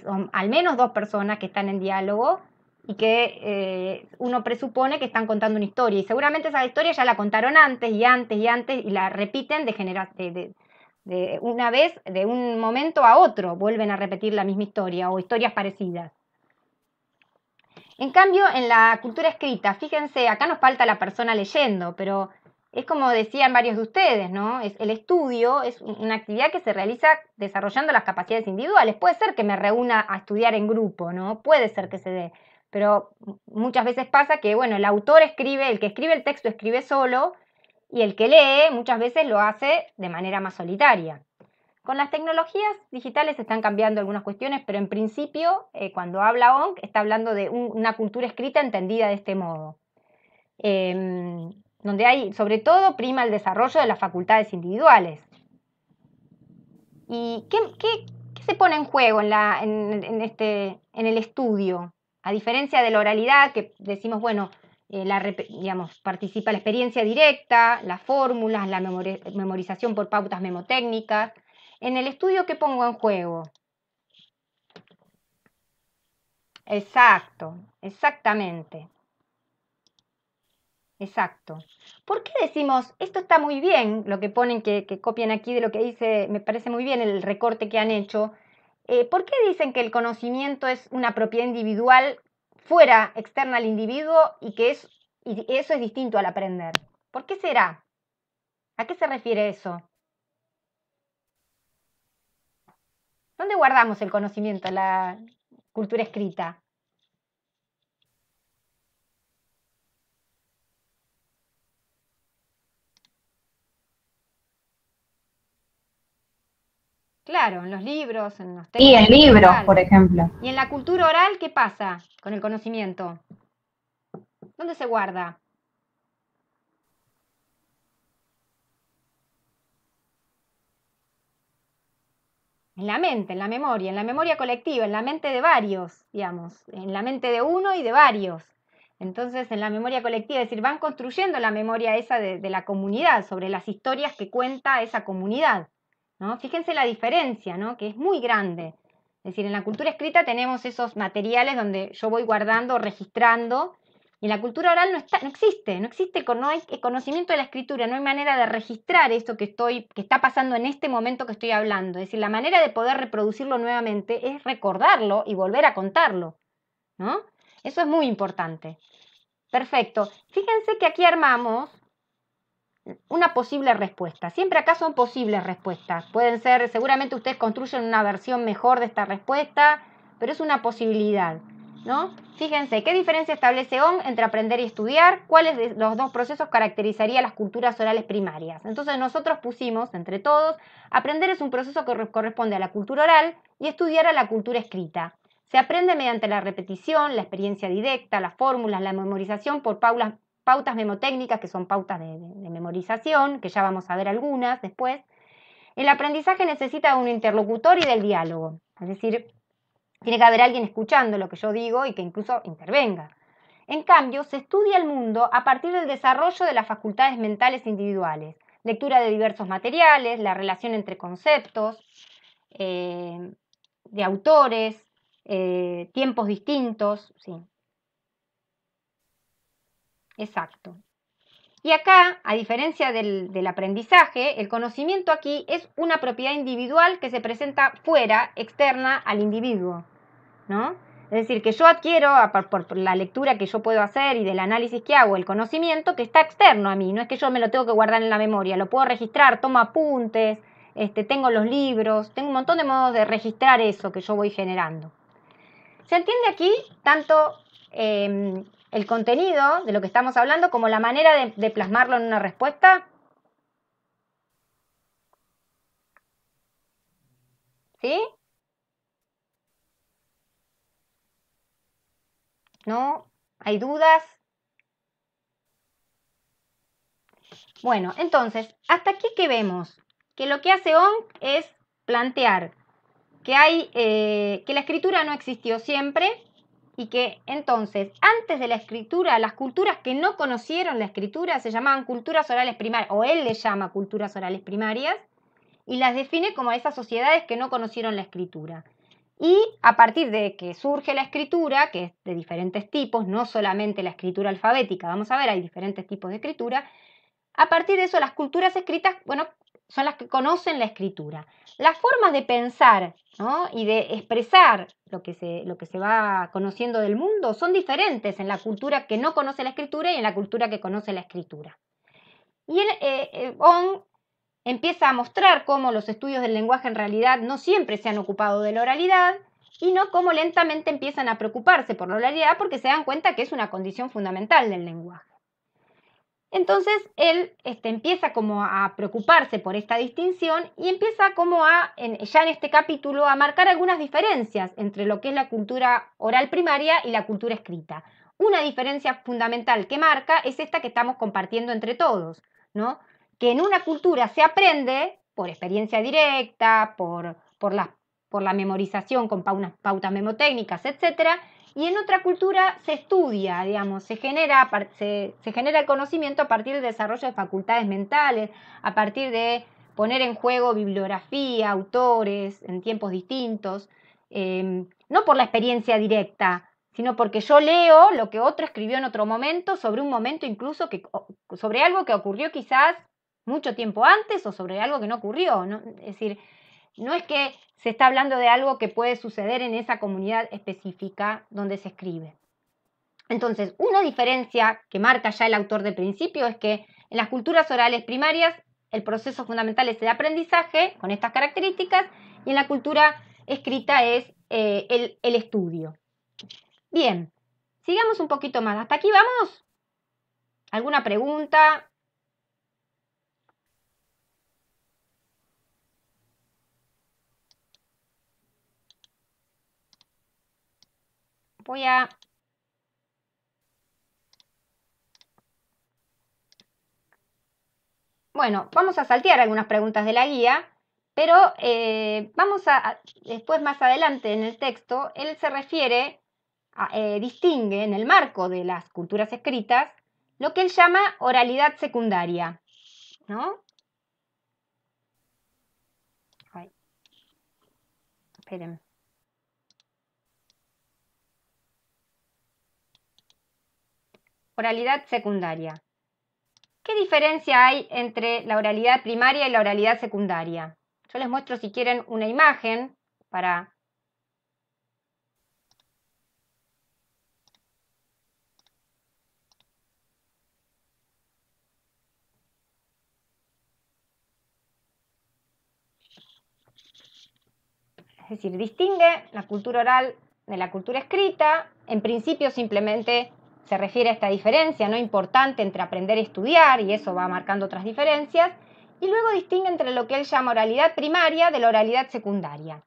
son al menos dos personas que están en diálogo y que uno presupone que están contando una historia. Y seguramente esa historia ya la contaron antes y antes y antes y la repiten de una vez, de un momento a otro, vuelven a repetir la misma historia o historias parecidas. En cambio, en la cultura escrita, fíjense, acá nos falta la persona leyendo, pero es como decían varios de ustedes, ¿no? El estudio es una actividad que se realiza desarrollando las capacidades individuales. Puede ser que me reúna a estudiar en grupo, ¿no? Puede ser que se dé, pero muchas veces pasa que, bueno, el autor escribe, el que escribe el texto escribe solo y el que lee muchas veces lo hace de manera más solitaria. Con las tecnologías digitales se están cambiando algunas cuestiones, pero en principio, cuando habla Ong, está hablando de una cultura escrita entendida de este modo, donde hay, sobre todo, prima el desarrollo de las facultades individuales. ¿Y qué se pone en juego en el estudio? A diferencia de la oralidad, que decimos, bueno, digamos, participa la experiencia directa, las fórmulas, la memorización por pautas memotécnicas. En el estudio, ¿qué pongo en juego? Exacto, exactamente. Exacto. ¿Por qué decimos, esto está muy bien, lo que ponen que copian aquí de lo que dice, me parece muy bien el recorte que han hecho? ¿Por qué dicen que el conocimiento es una propiedad individual fuera, externa al individuo y y eso es distinto al aprender? ¿Por qué será? ¿A qué se refiere eso? ¿Dónde guardamos el conocimiento en la cultura escrita? Claro, en los libros, en los textos. Y en libros, oral. por ejemplo. ¿Y en la cultura oral qué pasa con el conocimiento? ¿Dónde se guarda? En la mente, en la memoria colectiva, en la mente de varios, digamos, en la mente de uno y de varios. Entonces, en la memoria colectiva, es decir, van construyendo la memoria esa de la comunidad, sobre las historias que cuenta esa comunidad, ¿no? Fíjense la diferencia, ¿no? Que es muy grande. Es decir, en la cultura escrita tenemos esos materiales donde yo voy guardando, registrando, y en la cultura oral no existe, no hay conocimiento de la escritura, no hay manera de registrar esto que está pasando en este momento que estoy hablando. Es decir, la manera de poder reproducirlo nuevamente es recordarlo y volver a contarlo, ¿no? Eso es muy importante. Perfecto. Fíjense que aquí armamos una posible respuesta. Siempre acá son posibles respuestas. Pueden ser, seguramente ustedes construyen una versión mejor de esta respuesta, pero es una posibilidad, ¿no? Fíjense, ¿qué diferencia establece ON entre aprender y estudiar? ¿Cuáles de los dos procesos caracterizaría las culturas orales primarias? Entonces nosotros pusimos, entre todos, aprender es un proceso que corresponde a la cultura oral y estudiar a la cultura escrita. Se aprende mediante la repetición, la experiencia directa, las fórmulas, la memorización por pautas memotécnicas, que son pautas de memorización, que ya vamos a ver algunas después. El aprendizaje necesita de un interlocutor y del diálogo, es decir, tiene que haber alguien escuchando lo que yo digo y que incluso intervenga. En cambio, se estudia el mundo a partir del desarrollo de las facultades mentales individuales, lectura de diversos materiales, la relación entre conceptos, de autores, tiempos distintos, sí. Exacto. Y acá, a diferencia del aprendizaje, el conocimiento aquí es una propiedad individual que se presenta fuera, externa al individuo, ¿no? Es decir, que yo adquiero, por la lectura que yo puedo hacer y del análisis que hago, el conocimiento que está externo a mí, no es que yo me lo tengo que guardar en la memoria, lo puedo registrar, tomo apuntes, tengo los libros, tengo un montón de modos de registrar eso que yo voy generando. ¿Se entiende aquí tanto el contenido de lo que estamos hablando como la manera de plasmarlo en una respuesta? ¿Sí? ¿No? ¿Hay dudas? Bueno, entonces, hasta aquí que vemos que lo que hace ON es plantear que la escritura no existió siempre y que entonces, antes de la escritura, las culturas que no conocieron la escritura se llamaban culturas orales primarias, o él les llama culturas orales primarias, y las define como esas sociedades que no conocieron la escritura. Y a partir de que surge la escritura, que es de diferentes tipos, no solamente la escritura alfabética, vamos a ver, hay diferentes tipos de escritura, a partir de eso las culturas escritas, bueno, son las que conocen la escritura. Las formas de pensar, ¿no?, y de expresar lo que se va conociendo del mundo son diferentes en la cultura que no conoce la escritura y en la cultura que conoce la escritura. Y ON empieza a mostrar cómo los estudios del lenguaje en realidad no siempre se han ocupado de la oralidad y no cómo lentamente empiezan a preocuparse por la oralidad porque se dan cuenta que es una condición fundamental del lenguaje. Entonces él empieza como a preocuparse por esta distinción y empieza como ya en este capítulo a marcar algunas diferencias entre lo que es la cultura oral primaria y la cultura escrita. Una diferencia fundamental que marca es esta que estamos compartiendo entre todos, ¿no? Que en una cultura se aprende por experiencia directa, por la memorización con pautas memotécnicas, etcétera, y en otra cultura se estudia, digamos, se genera el conocimiento a partir del desarrollo de facultades mentales, a partir de poner en juego bibliografía, autores en tiempos distintos, no por la experiencia directa, sino porque yo leo lo que otro escribió en otro momento, sobre un momento incluso sobre algo que ocurrió quizás mucho tiempo antes o sobre algo que no ocurrió, ¿no? Es decir, no es que se está hablando de algo que puede suceder en esa comunidad específica donde se escribe. Entonces, una diferencia que marca ya el autor de principio es que en las culturas orales primarias el proceso fundamental es el aprendizaje con estas características y en la cultura escrita es el estudio. Bien, sigamos un poquito más. ¿Hasta aquí vamos? ¿Alguna pregunta? Bueno, vamos a saltear algunas preguntas de la guía, pero después más adelante en el texto, él se refiere, distingue en el marco de las culturas escritas, lo que él llama oralidad secundaria, ¿no? Ay, esperen. Oralidad secundaria. ¿Qué diferencia hay entre la oralidad primaria y la oralidad secundaria? Yo les muestro, si quieren, una imagen para... Es decir, distingue la cultura oral de la cultura escrita. En principio simplemente se refiere a esta diferencia no importante entre aprender y estudiar, y eso va marcando otras diferencias. Y luego distingue entre lo que él llama oralidad primaria de la oralidad secundaria.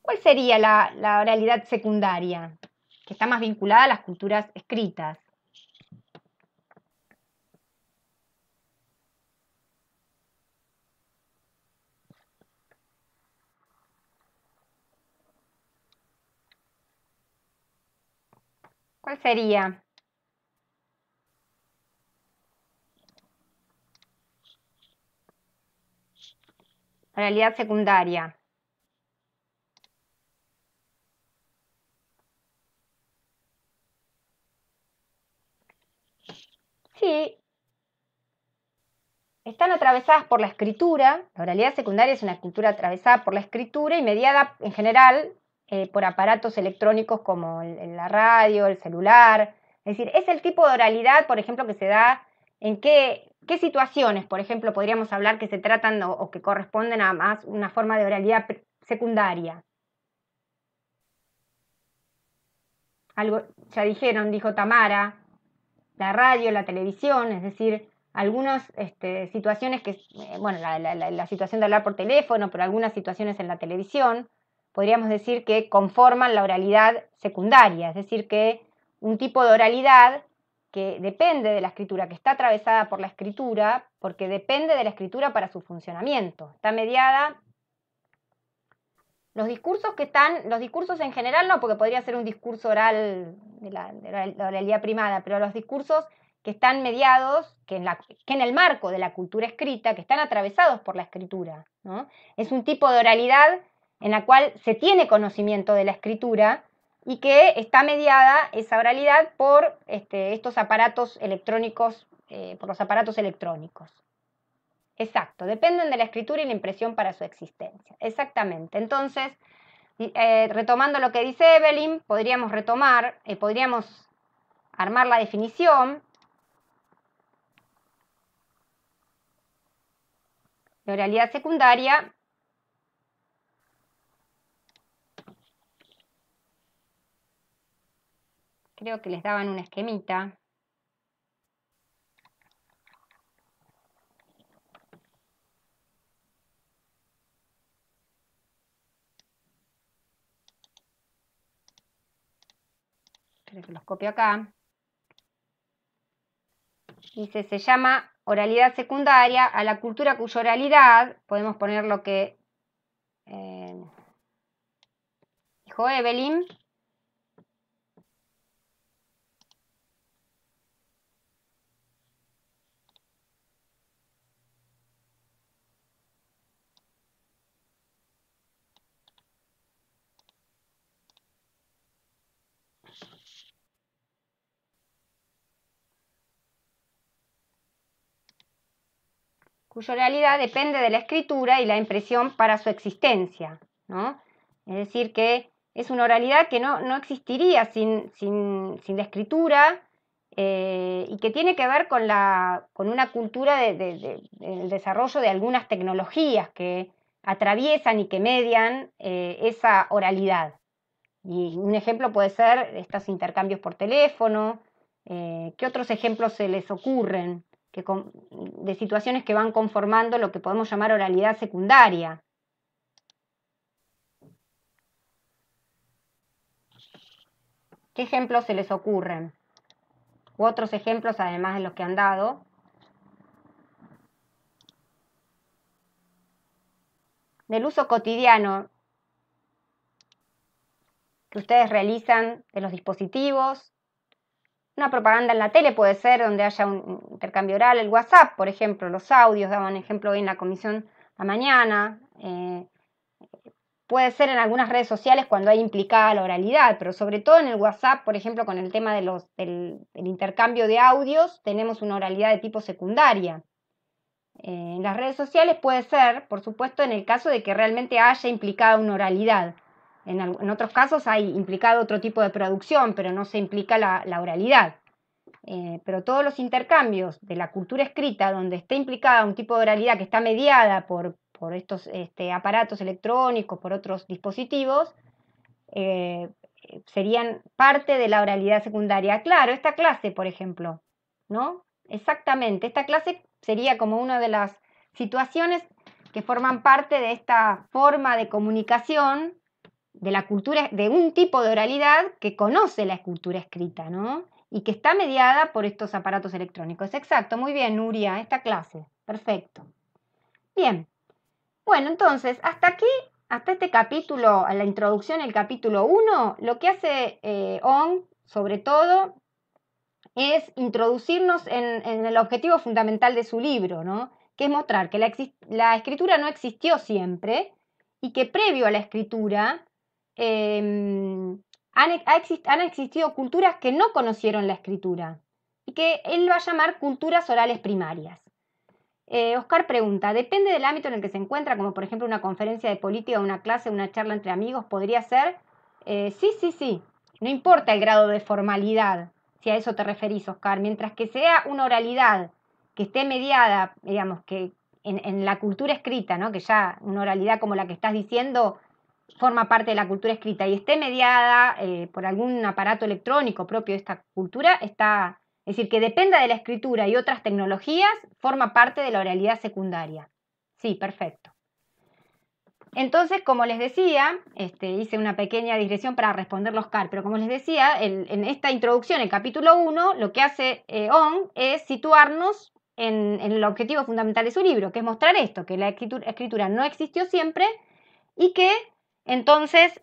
¿Cuál sería la oralidad secundaria? Que está más vinculada a las culturas escritas. ¿Cuál sería? Oralidad secundaria. Sí, están atravesadas por la escritura. La oralidad secundaria es una cultura atravesada por la escritura y mediada en general por aparatos electrónicos como la radio, el celular. Es decir, es el tipo de oralidad, por ejemplo, que se da en qué situaciones, por ejemplo, podríamos hablar que se tratan o que corresponden a más una forma de oralidad secundaria. Algo, ya dijeron, dijo Tamara, la radio, la televisión, es decir, algunas situaciones que, bueno, la situación de hablar por teléfono, pero algunas situaciones en la televisión, podríamos decir que conforman la oralidad secundaria, es decir, que un tipo de oralidad que depende de la escritura, que está atravesada por la escritura, porque depende de la escritura para su funcionamiento, está mediada. Los discursos en general no, porque podría ser un discurso oral de la oralidad primada, pero los discursos que están mediados, que en el marco de la cultura escrita, que están atravesados por la escritura, ¿no? Es un tipo de oralidad en la cual se tiene conocimiento de la escritura y que está mediada esa oralidad por estos aparatos electrónicos, por los aparatos electrónicos. Exacto, dependen de la escritura y la impresión para su existencia. Exactamente. Entonces, retomando lo que dice Evelyn, podríamos armar la definición de oralidad secundaria. Creo que les daban un esquemita. Creo que los copio acá. Dice, se llama oralidad secundaria a la cultura cuya oralidad, podemos poner lo que dijo Evelyn, cuya oralidad depende de la escritura y la impresión para su existencia, ¿no? Es decir, que es una oralidad que no existiría sin la escritura y que tiene que ver con una cultura del desarrollo de algunas tecnologías que atraviesan y que median esa oralidad. Y un ejemplo puede ser estos intercambios por teléfono. ¿Qué otros ejemplos se les ocurren de situaciones que van conformando lo que podemos llamar oralidad secundaria? ¿Qué ejemplos se les ocurren? U otros ejemplos además de los que han dado. Del uso cotidiano que ustedes realizan de los dispositivos. Una propaganda en la tele puede ser donde haya un intercambio oral, el WhatsApp, por ejemplo, los audios, daban ejemplo hoy en la comisión la mañana. Puede ser en algunas redes sociales cuando hay implicada la oralidad, pero sobre todo en el WhatsApp, por ejemplo, con el tema del intercambio de audios, tenemos una oralidad de tipo secundaria. En las redes sociales puede ser, por supuesto, en el caso de que realmente haya implicada una oralidad. En otros casos hay implicado otro tipo de producción, pero no se implica la oralidad. Pero todos los intercambios de la cultura escrita, donde esté implicada un tipo de oralidad que está mediada por estos aparatos electrónicos, por otros dispositivos, serían parte de la oralidad secundaria. Claro, esta clase, por ejemplo, ¿no? Exactamente, esta clase sería como una de las situaciones que forman parte de esta forma de comunicación de la cultura, de un tipo de oralidad que conoce la escritura escrita, ¿no? Y que está mediada por estos aparatos electrónicos. Exacto, muy bien, Nuria, esta clase. Perfecto. Bien. Bueno, entonces, hasta aquí, hasta este capítulo, a la introducción, el capítulo 1, lo que hace ONG, sobre todo, es introducirnos en el objetivo fundamental de su libro, ¿no? Que es mostrar que la escritura no existió siempre y que previo a la escritura han existido culturas que no conocieron la escritura y que él va a llamar culturas orales primarias. Oscar pregunta, ¿depende del ámbito en el que se encuentra, como por ejemplo una conferencia de política, una clase, una charla entre amigos? ¿Podría ser? Sí. No importa el grado de formalidad, si a eso te referís, Oscar. Mientras que sea una oralidad que esté mediada, digamos, que en la cultura escrita, ¿no? Que ya una oralidad como la que estás diciendo forma parte de la cultura escrita y esté mediada por algún aparato electrónico propio de esta cultura, es decir, que dependa de la escritura y otras tecnologías, forma parte de la oralidad secundaria. Sí, perfecto. Entonces, como les decía, hice una pequeña digresión para responderlo, Oscar, pero como les decía, en esta introducción, el capítulo 1, lo que hace ONG es situarnos en el objetivo fundamental de su libro, que es mostrar esto, que la escritura no existió siempre y que entonces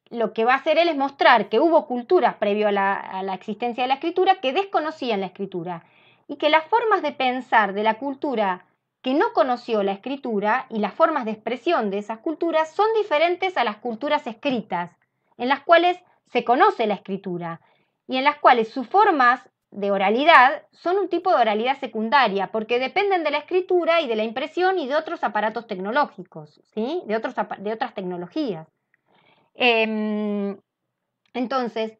lo que va a hacer él es mostrar que hubo culturas previo a la existencia de la escritura que desconocían la escritura y que las formas de pensar de la cultura que no conoció la escritura y las formas de expresión de esas culturas son diferentes a las culturas escritas, en las cuales se conoce la escritura y en las cuales sus formas de oralidad son un tipo de oralidad secundaria porque dependen de la escritura y de la impresión y de otros aparatos tecnológicos, ¿sí? de otras tecnologías. Entonces,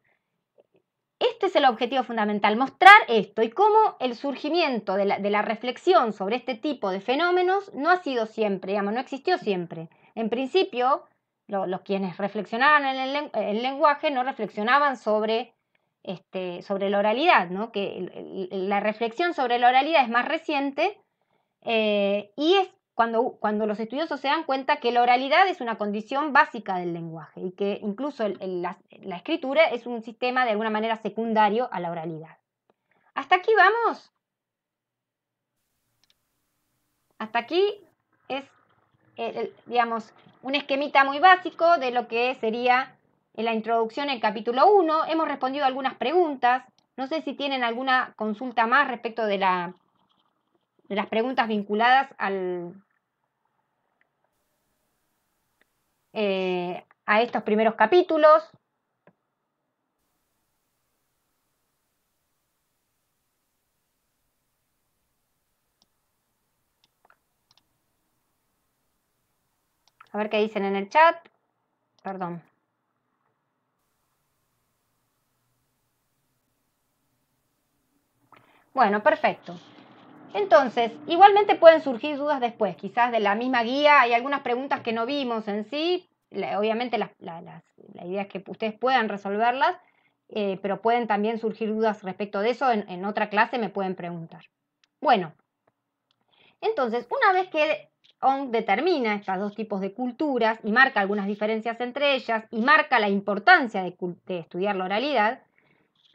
este es el objetivo fundamental, mostrar esto y cómo el surgimiento de la reflexión sobre este tipo de fenómenos no ha sido siempre, digamos, no existió siempre. En principio, los quienes reflexionaban en el lenguaje no reflexionaban sobre la oralidad, ¿no? Que la reflexión sobre la oralidad es más reciente y es cuando los estudiosos se dan cuenta que la oralidad es una condición básica del lenguaje y que incluso la escritura es un sistema de alguna manera secundario a la oralidad. ¿Hasta aquí vamos? Hasta aquí es, digamos, un esquemita muy básico de lo que sería la introducción al capítulo 1. Hemos respondido algunas preguntas. No sé si tienen alguna consulta más respecto de las preguntas vinculadas a estos primeros capítulos. A ver qué dicen en el chat. Perdón. Bueno, perfecto. Entonces, igualmente pueden surgir dudas después, quizás de la misma guía, hay algunas preguntas que no vimos en sí, obviamente la idea es que ustedes puedan resolverlas, pero pueden también surgir dudas respecto de eso, en otra clase me pueden preguntar. Bueno, entonces, una vez que Ong determina estos dos tipos de culturas y marca algunas diferencias entre ellas y marca la importancia de estudiar la oralidad,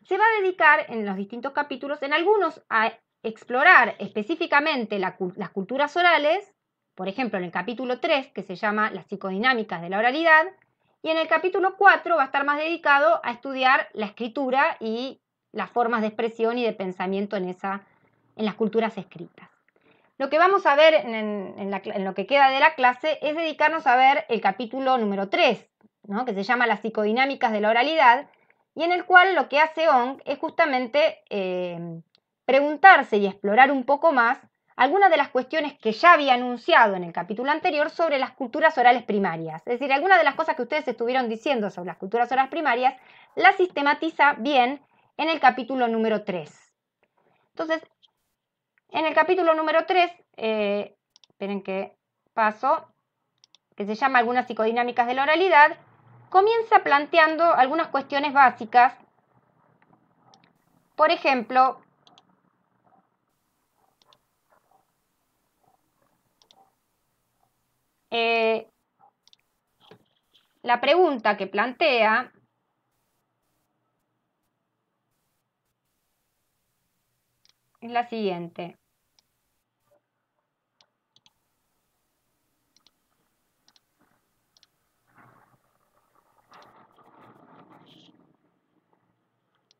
se va a dedicar en los distintos capítulos, en algunos a explorar específicamente las culturas orales, por ejemplo en el capítulo 3, que se llama Las psicodinámicas de la oralidad, y en el capítulo 4 va a estar más dedicado a estudiar la escritura y las formas de expresión y de pensamiento en las culturas escritas. Lo que vamos a ver en lo que queda de la clase es dedicarnos a ver el capítulo número 3, ¿no? Que se llama Las psicodinámicas de la oralidad, y en el cual lo que hace Ong es justamente preguntarse y explorar un poco más algunas de las cuestiones que ya había anunciado en el capítulo anterior sobre las culturas orales primarias. Es decir, algunas de las cosas que ustedes estuvieron diciendo sobre las culturas orales primarias las sistematiza bien en el capítulo número 3. Entonces, en el capítulo número 3, esperen que paso, que se llama Algunas psicodinámicas de la oralidad, comienza planteando algunas cuestiones básicas. Por ejemplo, la pregunta que plantea es la siguiente.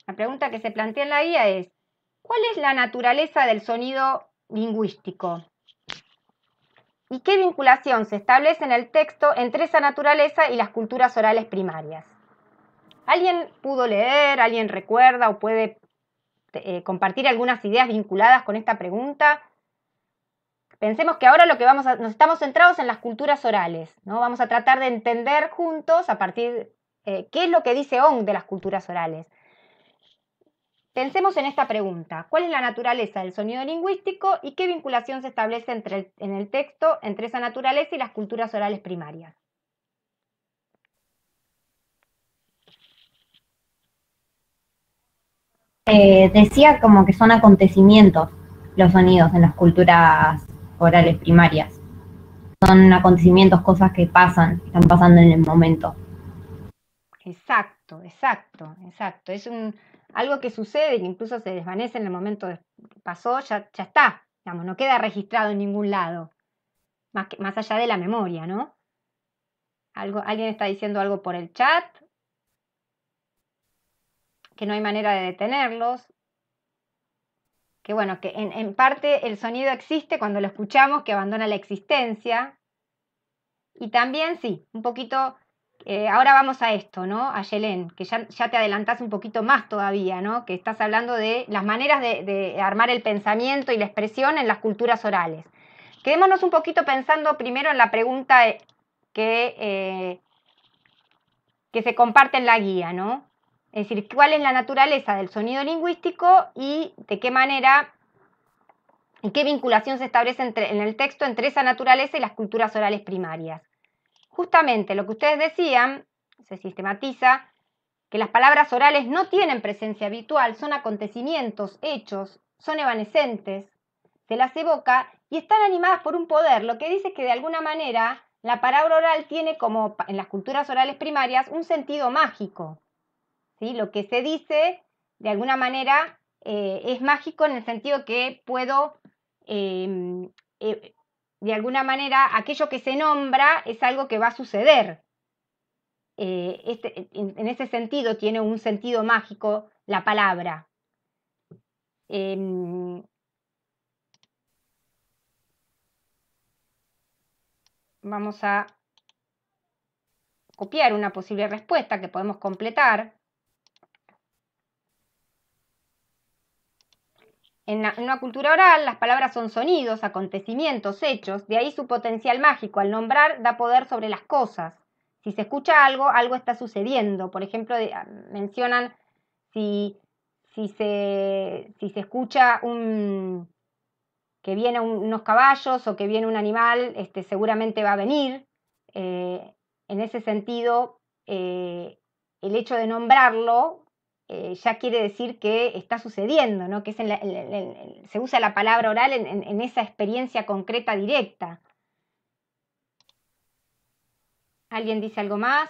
La pregunta que se plantea en la guía es, ¿cuál es la naturaleza del sonido lingüístico? ¿Y qué vinculación se establece en el texto entre esa naturaleza y las culturas orales primarias? ¿Alguien pudo leer, alguien recuerda o puede compartir algunas ideas vinculadas con esta pregunta? Pensemos que ahora lo que nos estamos centrados en las culturas orales, ¿no? Vamos a tratar de entender juntos a partir qué es lo que dice Ong de las culturas orales. Pensemos en esta pregunta. ¿Cuál es la naturaleza del sonido lingüístico y qué vinculación se establece en el texto entre esa naturaleza y las culturas orales primarias? Decía como que son acontecimientos los sonidos en las culturas orales primarias. Son acontecimientos, cosas que pasan, que están pasando en el momento. Exacto, exacto, exacto. Es algo que sucede, que incluso se desvanece en el momento que pasó, ya está, digamos, no queda registrado en ningún lado, más allá de la memoria, ¿no? Alguien está diciendo algo por el chat, que no hay manera de detenerlos, que bueno, que en parte el sonido existe cuando lo escuchamos, que abandona la existencia, y también, sí, un poquito, ahora vamos a esto, ¿no? A Yelén, que ya te adelantás un poquito más todavía, ¿no? Que estás hablando de las maneras de armar el pensamiento y la expresión en las culturas orales. Quedémonos un poquito pensando primero en la pregunta que se comparte en la guía, ¿no? Es decir, ¿cuál es la naturaleza del sonido lingüístico y de qué manera y qué vinculación se establece en el texto entre esa naturaleza y las culturas orales primarias? Justamente lo que ustedes decían, se sistematiza que las palabras orales no tienen presencia habitual, son acontecimientos, hechos, son evanescentes, se las evoca y están animadas por un poder, lo que dice que de alguna manera la palabra oral tiene, como en las culturas orales primarias, un sentido mágico, ¿sí? Lo que se dice de alguna manera es mágico en el sentido que puedo de alguna manera, aquello que se nombra es algo que va a suceder. En ese sentido tiene un sentido mágico la palabra. Vamos a copiar una posible respuesta que podemos completar. En una cultura oral, las palabras son sonidos, acontecimientos, hechos, de ahí su potencial mágico. Al nombrar, da poder sobre las cosas. Si se escucha algo, algo está sucediendo. Por ejemplo, mencionan si se escucha que vienen unos caballos o que viene un animal, seguramente va a venir. En ese sentido, el hecho de nombrarlo ya quiere decir que está sucediendo, ¿no? Que es se usa la palabra oral en esa experiencia concreta directa. ¿Alguien dice algo más?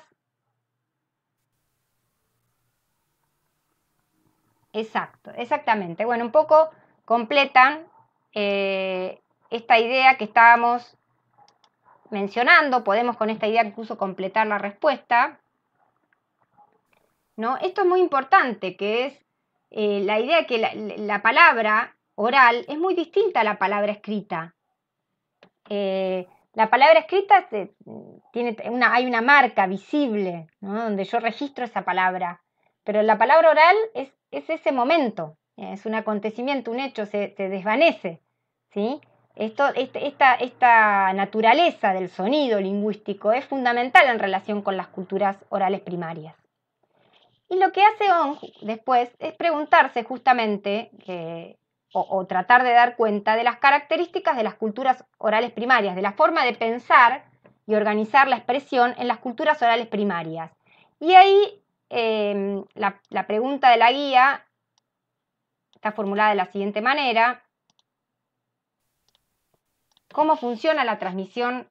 Exacto, exactamente. Bueno, un poco completan esta idea que estábamos mencionando. Podemos con esta idea incluso completar la respuesta, ¿no? Esto es muy importante, que es la idea de que la palabra oral es muy distinta a la palabra escrita. La palabra escrita hay una marca visible, ¿no? Donde yo registro esa palabra, pero la palabra oral es ese momento, es un acontecimiento, un hecho, se desvanece, ¿sí? Esta naturaleza del sonido lingüístico es fundamental en relación con las culturas orales primarias. Y lo que hace Ong después es preguntarse justamente o tratar de dar cuenta de las características de las culturas orales primarias, de la forma de pensar y organizar la expresión en las culturas orales primarias. Y ahí la pregunta de la guía está formulada de la siguiente manera: ¿cómo funciona la transmisión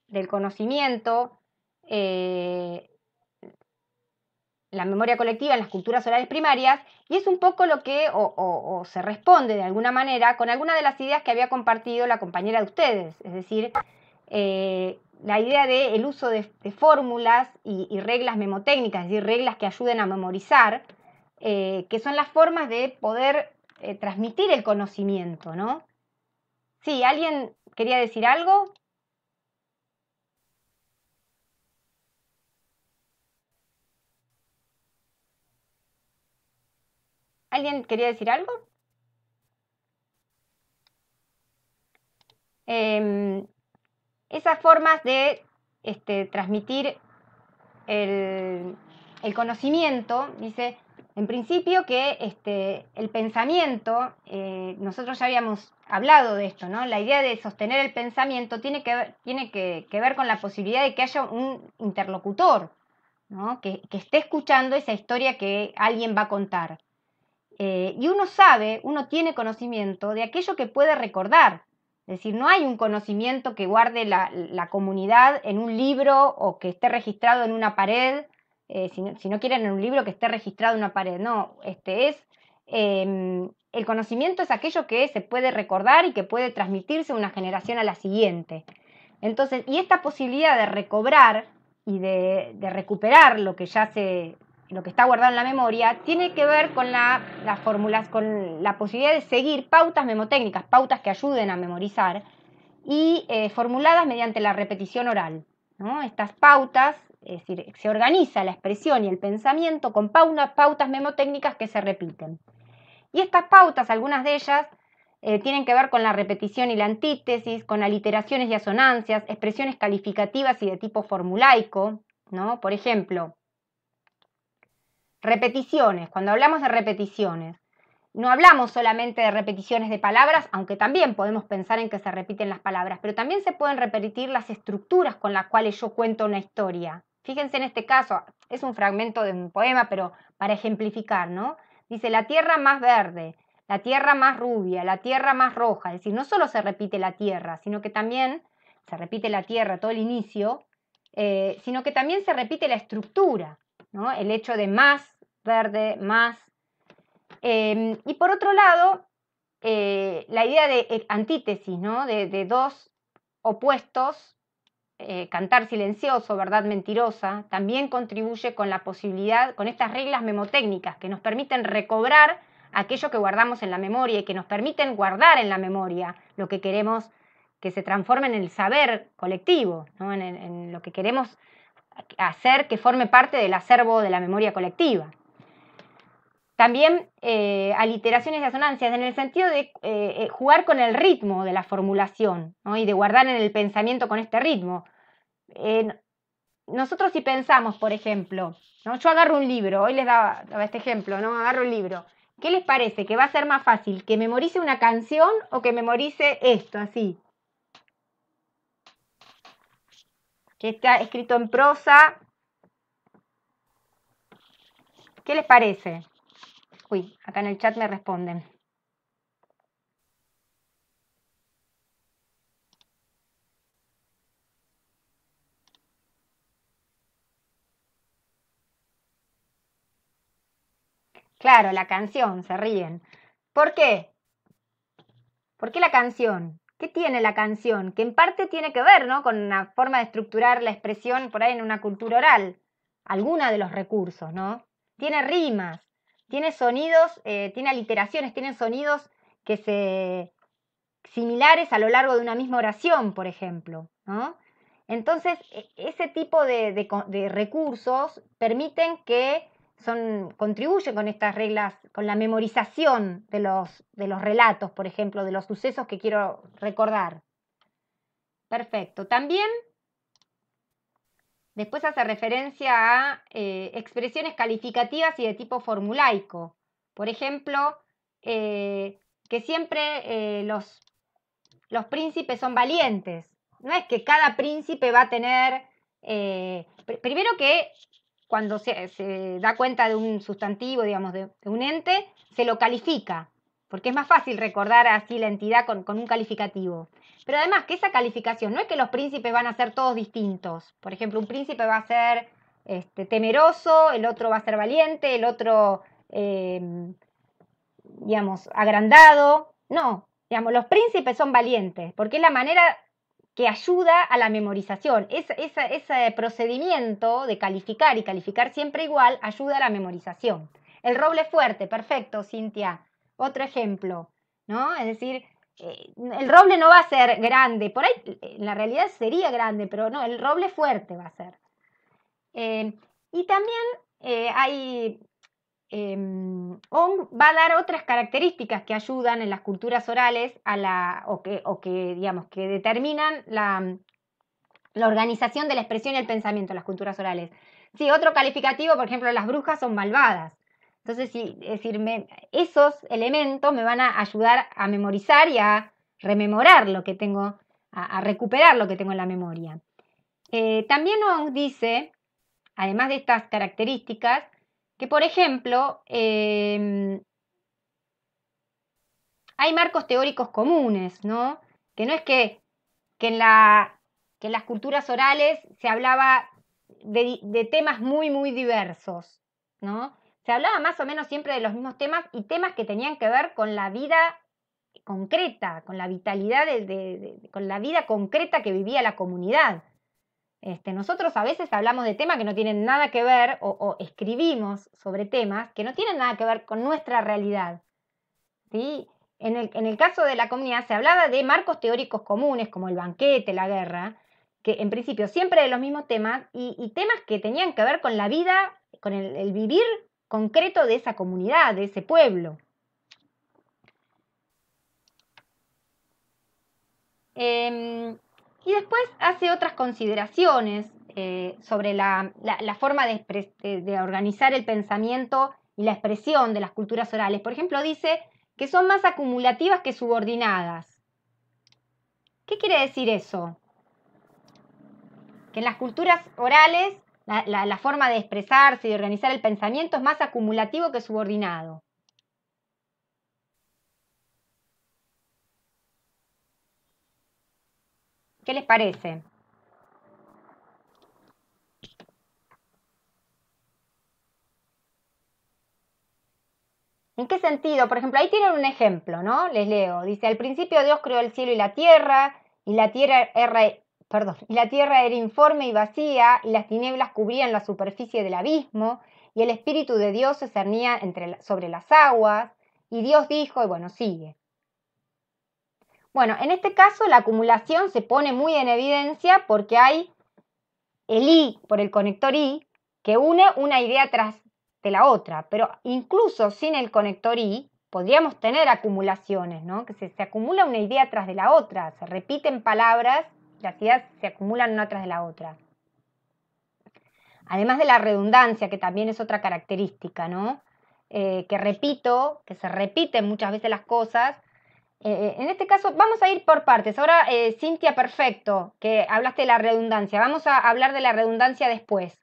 del conocimiento, la memoria colectiva en las culturas orales primarias? Y es un poco lo que o se responde de alguna manera con alguna de las ideas que había compartido la compañera de ustedes, es decir, la idea del uso de fórmulas y reglas memotécnicas, es decir, reglas que ayuden a memorizar, que son las formas de poder transmitir el conocimiento, ¿no? Sí, ¿alguien quería decir algo? ¿Alguien quería decir algo? Esas formas de transmitir el conocimiento, dice, en principio que el pensamiento, nosotros ya habíamos hablado de esto, ¿no? La idea de sostener el pensamiento tiene que ver con la posibilidad de que haya un interlocutor, ¿no? Que esté escuchando esa historia que alguien va a contar. Y uno tiene conocimiento de aquello que puede recordar. Es decir, no hay un conocimiento que guarde la comunidad en un libro o que esté registrado en una pared, si no quieren en un libro que esté registrado en una pared. No, el conocimiento es aquello que se puede recordar y que puede transmitirse de una generación a la siguiente. Entonces, y esta posibilidad de recobrar y de recuperar lo que está guardado en la memoria, tiene que ver con las fórmulas, con la posibilidad de seguir pautas memotécnicas, pautas que ayuden a memorizar, y formuladas mediante la repetición oral, ¿no? Estas pautas, es decir, se organiza la expresión y el pensamiento con pautas memotécnicas que se repiten. Y estas pautas, algunas de ellas, tienen que ver con la repetición y la antítesis, con aliteraciones y asonancias, expresiones calificativas y de tipo formulaico, ¿no? Por ejemplo, repeticiones. Cuando hablamos de repeticiones, no hablamos solamente de repeticiones de palabras, aunque también podemos pensar en que se repiten las palabras, pero también se pueden repetir las estructuras con las cuales yo cuento una historia. Fíjense en este caso, es un fragmento de un poema, pero para ejemplificar, ¿no? Dice: la tierra más verde, la tierra más rubia, la tierra más roja. Es decir, no solo se repite la tierra, sino que también se repite la tierra, todo el inicio, sino que también se repite la estructura, ¿no? El hecho de más verde, más. Y por otro lado, la idea de antítesis, ¿no? De dos opuestos, cantar silencioso, verdad mentirosa, también contribuye con la posibilidad, con estas reglas memotécnicas que nos permiten recobrar aquello que guardamos en la memoria y que nos permiten guardar en la memoria lo que queremos que se transforme en el saber colectivo, ¿no? En lo que queremos hacer que forme parte del acervo de la memoria colectiva. También aliteraciones y asonancias en el sentido de jugar con el ritmo de la formulación, ¿no? Y de guardar en el pensamiento con este ritmo. Nosotros si pensamos, por ejemplo, ¿no? Yo agarro un libro, hoy les daba este ejemplo, ¿no? Agarro el libro ¿Qué les parece? ¿Que va a ser más fácil que memorice una canción o que memorice esto, así? Que está escrito en prosa. ¿Qué les parece? Uy, acá en el chat me responden. Claro, la canción, se ríen. ¿Por qué? ¿Por qué la canción? ¿Qué tiene la canción? Que en parte tiene que ver, ¿no? Con una forma de estructurar la expresión por ahí en una cultura oral. Alguna de los recursos, ¿no? Tiene rimas, tiene sonidos, tiene aliteraciones, tiene sonidos que se similares a lo largo de una misma oración, por ejemplo, ¿no? Entonces, ese tipo de recursos permiten que contribuyen con estas reglas, con la memorización de los relatos, por ejemplo, de los sucesos que quiero recordar. Perfecto. También después hace referencia a expresiones calificativas y de tipo formulaico. Por ejemplo, que siempre los príncipes son valientes. No es que cada príncipe va a tener... primero que cuando se da cuenta de un sustantivo, digamos, de un ente, se lo califica, porque es más fácil recordar así la entidad con un calificativo. Pero además que esa calificación, no es que los príncipes van a ser todos distintos. Por ejemplo, un príncipe va a ser temeroso, el otro va a ser valiente, el otro, digamos, agrandado. No, digamos, los príncipes son valientes, porque es la manera que ayuda a la memorización. Ese procedimiento de calificar y calificar siempre igual ayuda a la memorización. El roble fuerte, perfecto, Cintia. Otro ejemplo, ¿no? Es decir, el roble no va a ser grande, por ahí en la realidad sería grande, pero no, el roble fuerte va a ser. Y también hay Ong va a dar otras características que ayudan en las culturas orales digamos, que determinan la organización de la expresión y el pensamiento en las culturas orales. Sí, otro calificativo, por ejemplo, las brujas son malvadas. Entonces, sí, es decir, esos elementos me van a ayudar a memorizar y a rememorar lo que tengo, a recuperar lo que tengo en la memoria. También Ong dice, además de estas características, que, por ejemplo, hay marcos teóricos comunes, ¿no? Que no es que en las culturas orales se hablaba de temas muy, muy diversos, ¿no? Se hablaba más o menos siempre de los mismos temas y temas que tenían que ver con la vida concreta, con la vitalidad, con la vida concreta que vivía la comunidad. Nosotros a veces hablamos de temas que no tienen nada que ver o escribimos sobre temas que no tienen nada que ver con nuestra realidad, ¿sí? En el caso de la comunidad se hablaba de marcos teóricos comunes como el banquete, la guerra, que en principio siempre de los mismos temas y temas que tenían que ver con la vida, con el vivir concreto de esa comunidad, de ese pueblo. Y después hace otras consideraciones sobre la forma de organizar el pensamiento y la expresión de las culturas orales. Por ejemplo, dice que son más acumulativas que subordinadas. ¿Qué quiere decir eso? Que en las culturas orales la forma de expresarse y de organizar el pensamiento es más acumulativo que subordinado. ¿Qué les parece? ¿En qué sentido? Por ejemplo, ahí tienen un ejemplo, ¿no? Les leo. Dice, al principio Dios creó el cielo y la tierra era informe y vacía, y las tinieblas cubrían la superficie del abismo, y el Espíritu de Dios se cernía sobre las aguas, y Dios dijo, y bueno, sigue. Bueno, en este caso la acumulación se pone muy en evidencia porque hay el I por el conector I, que une una idea tras de la otra, pero incluso sin el conector I podríamos tener acumulaciones, ¿no? Que se acumula una idea tras de la otra, se repiten palabras, las ideas se acumulan una tras de la otra. Además de la redundancia, que también es otra característica, ¿no? que repito, que se repiten muchas veces las cosas. En este caso, vamos a ir por partes. Ahora, Cintia, perfecto, que hablaste de la redundancia. Vamos a hablar de la redundancia después.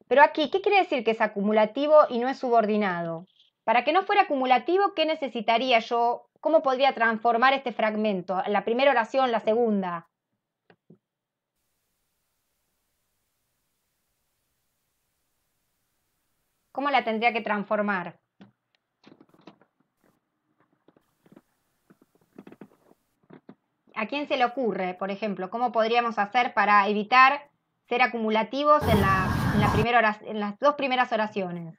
Pero aquí, ¿qué quiere decir que es acumulativo y no es subordinado? Para que no fuera acumulativo, ¿qué necesitaría yo? ¿Cómo podría transformar este fragmento? La primera oración, la segunda. ¿Cómo la tendría que transformar? ¿A quién se le ocurre, por ejemplo? ¿Cómo podríamos hacer para evitar ser acumulativos en en las dos primeras oraciones?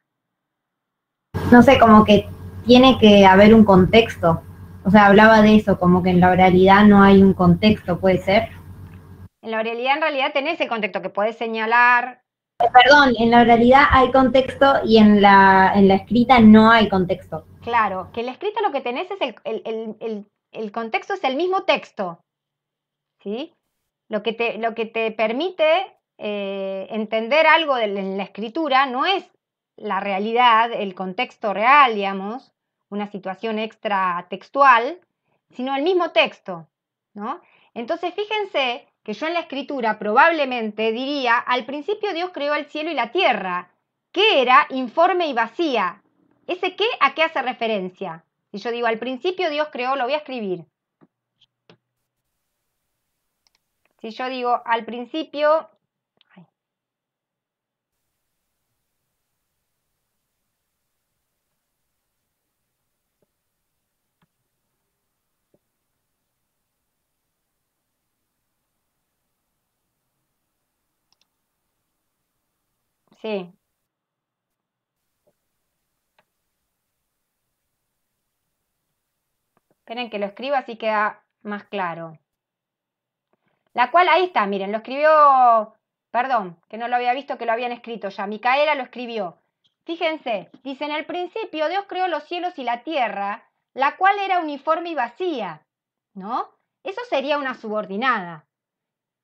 No sé, como que tiene que haber un contexto. O sea, hablaba de eso, como que en la oralidad no hay un contexto, ¿puede ser? En la oralidad, en realidad, tenés el contexto que podés señalar. Perdón, en la oralidad hay contexto y en la escrita no hay contexto. Claro, que en la escrita lo que tenés es el contexto, es el mismo texto, ¿sí? Lo que te permite entender algo en la escritura no es la realidad, el contexto real, digamos, una situación extra textual, sino el mismo texto, ¿no? Entonces, fíjense que yo en la escritura probablemente diría, al principio Dios creó el cielo y la tierra, que era informe y vacía. ¿Ese qué a qué hace referencia? Si yo digo, al principio Dios creó, lo voy a escribir. Si yo digo, al principio... Sí, esperen que lo escriba así queda más claro. La cual, ahí está, miren, lo escribió, perdón, que no lo había visto, que lo habían escrito ya. Micaela lo escribió. Fíjense, dice, en el principio Dios creó los cielos y la tierra, la cual era uniforme y vacía, ¿no? Eso sería una subordinada,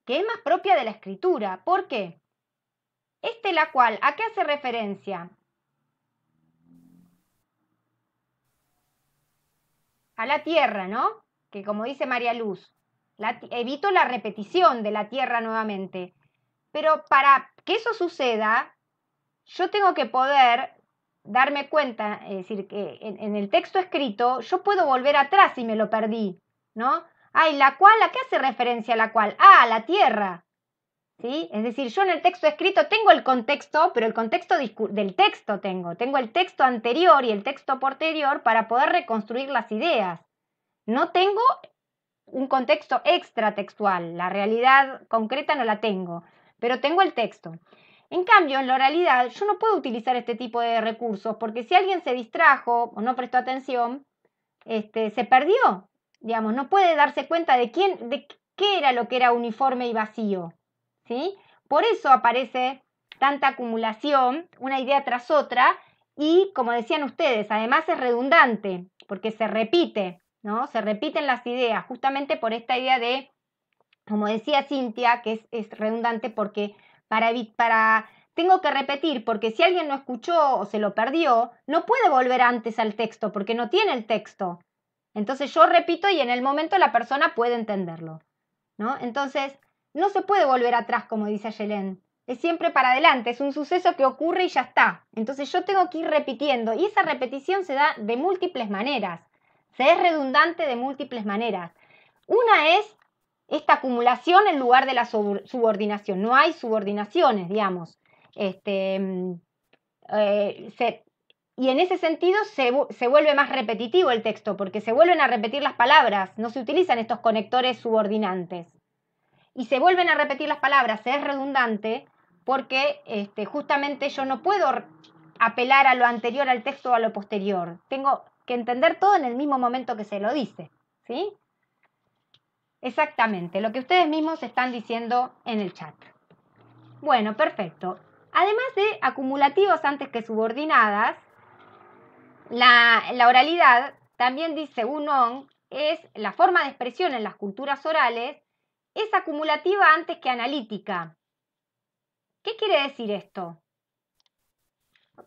que es más propia de la escritura. ¿Por qué? La cual, ¿a qué hace referencia? A la tierra, ¿no? Que como dice María Luz, evito la repetición de la tierra nuevamente. Pero para que eso suceda, yo tengo que poder darme cuenta, es decir, que en el texto escrito yo puedo volver atrás si me lo perdí, ¿no? Ay, la cual, ¿a qué hace referencia la cual? Ah, a la tierra, ¿sí? Es decir, yo en el texto escrito tengo el contexto, pero el contexto del texto tengo el texto anterior y el texto posterior para poder reconstruir las ideas. No tengo un contexto extratextual, la realidad concreta no la tengo, pero tengo el texto. En cambio, en la oralidad yo no puedo utilizar este tipo de recursos porque si alguien se distrajo o no prestó atención, se perdió, digamos, no puede darse cuenta de qué era lo que era uniforme y vacío, ¿sí? Por eso aparece tanta acumulación, una idea tras otra, y como decían ustedes, además es redundante, porque se repite, ¿no? Se repiten las ideas, justamente por esta idea de, como decía Cintia, que es redundante porque tengo que repetir, porque si alguien no escuchó o se lo perdió, no puede volver antes al texto, porque no tiene el texto. Entonces yo repito y en el momento la persona puede entenderlo, ¿no? Entonces, no se puede volver atrás, como dice Yelén. Es siempre para adelante, es un suceso que ocurre y ya está. Entonces yo tengo que ir repitiendo y esa repetición se da de múltiples maneras. Se es redundante de múltiples maneras. Una es esta acumulación en lugar de la subordinación. No hay subordinaciones, digamos. Y en ese sentido se vuelve más repetitivo el texto, porque se vuelven a repetir las palabras, no se utilizan estos conectores subordinantes. Y se vuelven a repetir las palabras, se es redundante, porque justamente yo no puedo apelar a lo anterior al texto o a lo posterior. Tengo que entender todo en el mismo momento que se lo dice, ¿sí? Exactamente, lo que ustedes mismos están diciendo en el chat. Bueno, perfecto. Además de acumulativos antes que subordinadas, la oralidad también dice, según Ong, es la forma de expresión en las culturas orales, es acumulativa antes que analítica. ¿Qué quiere decir esto?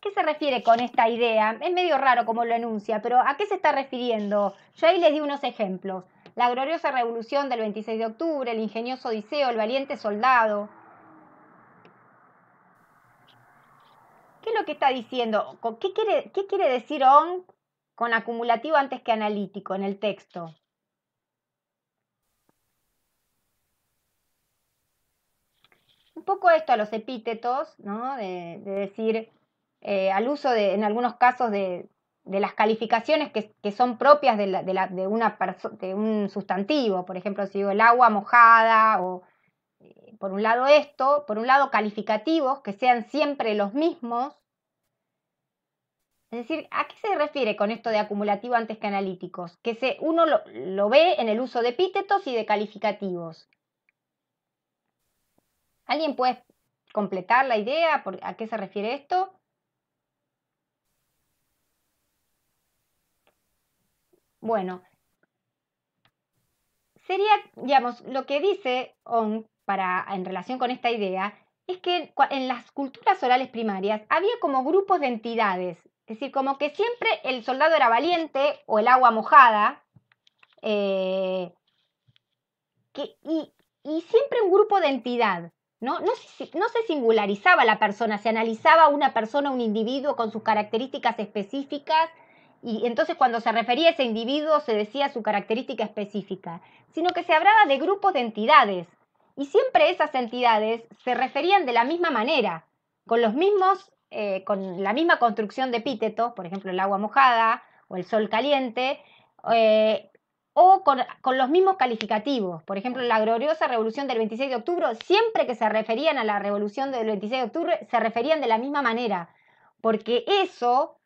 ¿Qué se refiere con esta idea? Es medio raro como lo enuncia, pero ¿a qué se está refiriendo? Yo ahí les di unos ejemplos. La gloriosa revolución del 26 de octubre, el ingenioso Odiseo, el valiente soldado. ¿Qué es lo que está diciendo? ¿Qué quiere decir on con acumulativo antes que analítico en el texto? Un poco esto a los epítetos, ¿no? De decir, al uso en algunos casos de las calificaciones que son propias de un sustantivo. Por ejemplo, si digo el agua mojada, o por un lado esto, por un lado calificativos que sean siempre los mismos. Es decir, ¿a qué se refiere con esto de acumulativo antes que analíticos? Que uno lo ve en el uso de epítetos y de calificativos. ¿Alguien puede completar la idea? ¿A qué se refiere esto? Bueno, sería, digamos, lo que dice On en relación con esta idea, es que en las culturas orales primarias había como grupos de entidades, es decir, como que siempre el soldado era valiente o el agua mojada, y siempre un grupo de entidad. No se singularizaba la persona, se analizaba una persona, un individuo con sus características específicas, y entonces cuando se refería a ese individuo se decía su característica específica, sino que se hablaba de grupos de entidades, y siempre esas entidades se referían de la misma manera, con los mismos, con la misma construcción de epítetos, por ejemplo el agua mojada o el sol caliente, o con los mismos calificativos. Por ejemplo, la gloriosa revolución del 26 de octubre, siempre que se referían a la revolución del 26 de octubre, se referían de la misma manera, porque eso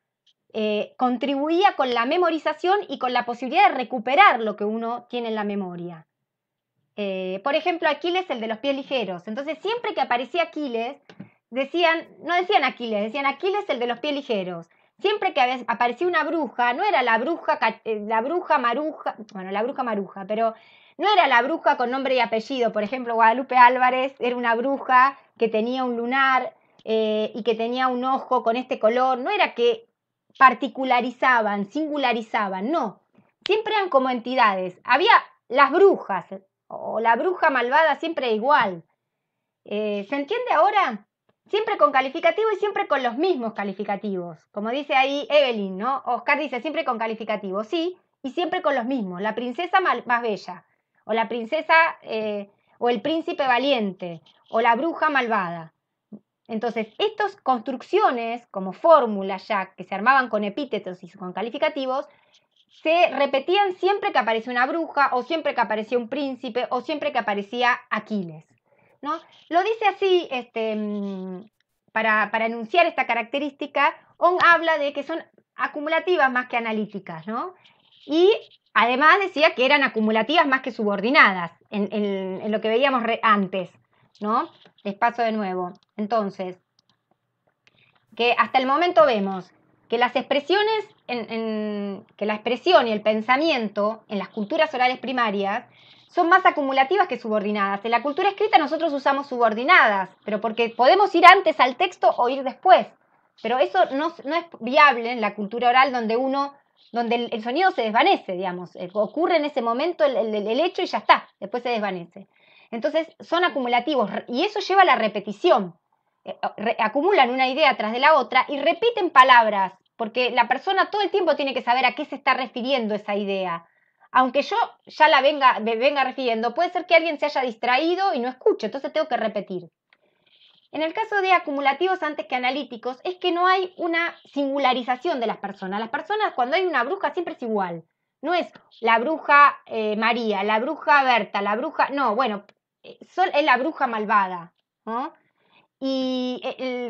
contribuía con la memorización y con la posibilidad de recuperar lo que uno tiene en la memoria. Por ejemplo, Aquiles, el de los pies ligeros. Entonces, siempre que aparecía Aquiles, no decían Aquiles, decían Aquiles, el de los pies ligeros. Siempre que aparecía una bruja, no era la bruja Maruja, bueno, la bruja Maruja, pero no era la bruja con nombre y apellido. Por ejemplo, Guadalupe Álvarez era una bruja que tenía un lunar y que tenía un ojo con este color. No era que particularizaban, singularizaban, no. Siempre eran como entidades. Había las brujas, o la bruja malvada, siempre igual. ¿Se entiende ahora? Siempre con calificativo y siempre con los mismos calificativos. Como dice ahí Evelyn, ¿no? Oscar dice siempre con calificativo, sí, y siempre con los mismos. La princesa más bella, o la princesa, o el príncipe valiente, o la bruja malvada. Entonces, estas construcciones, como fórmulas ya, que se armaban con epítetos y con calificativos, se repetían siempre que aparecía una bruja, o siempre que aparecía un príncipe, o siempre que aparecía Aquiles, ¿no? Lo dice así, para enunciar esta característica, On habla de que son acumulativas más que analíticas, ¿no? Y además decía que eran acumulativas más que subordinadas, en lo que veíamos antes, ¿no? Les paso de nuevo. Entonces, que hasta el momento vemos que las expresiones, que la expresión y el pensamiento en las culturas orales primarias son más acumulativas que subordinadas. En la cultura escrita nosotros usamos subordinadas, pero porque podemos ir antes al texto o ir después. Pero eso no es viable en la cultura oral donde el sonido se desvanece, digamos. Ocurre en ese momento el hecho y ya está, después se desvanece. Entonces son acumulativos y eso lleva a la repetición. Acumulan una idea tras de la otra y repiten palabras, porque la persona todo el tiempo tiene que saber a qué se está refiriendo esa idea. Aunque yo ya me venga refiriendo, puede ser que alguien se haya distraído y no escuche, entonces tengo que repetir. En el caso de acumulativos antes que analíticos, es que no hay una singularización de las personas. Las personas, cuando hay una bruja, siempre es igual. No es la bruja María, la bruja Berta, la bruja... No, bueno, es la bruja malvada, ¿no? Y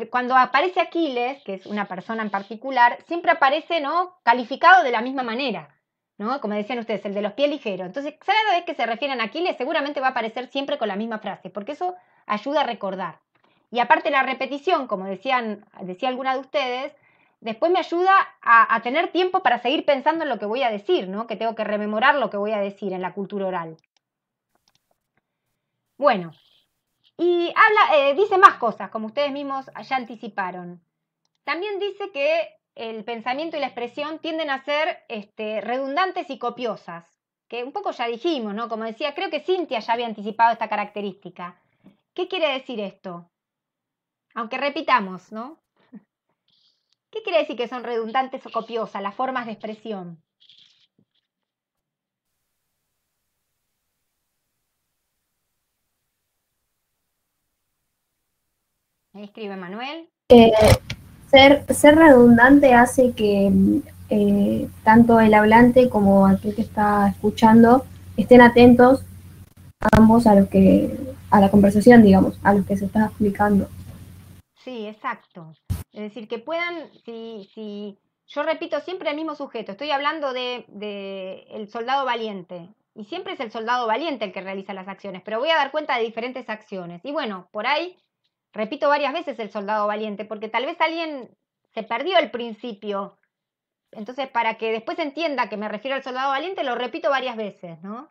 cuando aparece Aquiles, que es una persona en particular, siempre aparece, ¿no?, calificado de la misma manera, ¿no? Como decían ustedes, el de los pies ligeros. Entonces, cada vez que se refieren a Aquiles, seguramente va a aparecer siempre con la misma frase, porque eso ayuda a recordar. Y aparte la repetición, como decía alguna de ustedes, después me ayuda a tener tiempo para seguir pensando en lo que voy a decir, ¿no? Que tengo que rememorar lo que voy a decir en la cultura oral. Bueno. Y dice más cosas, como ustedes mismos ya anticiparon. También dice que el pensamiento y la expresión tienden a ser redundantes y copiosas, que un poco ya dijimos, ¿no? Como decía, creo que Cintia ya había anticipado esta característica. ¿Qué quiere decir esto? Aunque repitamos, ¿no? ¿Qué quiere decir que son redundantes o copiosas las formas de expresión? Ahí escribe Manuel. Ser redundante hace que tanto el hablante como aquel que está escuchando estén atentos ambos a la conversación, digamos, a lo que se está explicando. Sí, exacto. Es decir, que puedan, si yo repito siempre el mismo sujeto, estoy hablando de el soldado valiente, y siempre es el soldado valiente el que realiza las acciones, pero voy a dar cuenta de diferentes acciones. Y bueno, por ahí repito varias veces el soldado valiente, porque tal vez alguien se perdió el principio. Entonces, para que después entienda que me refiero al soldado valiente, lo repito varias veces, ¿no?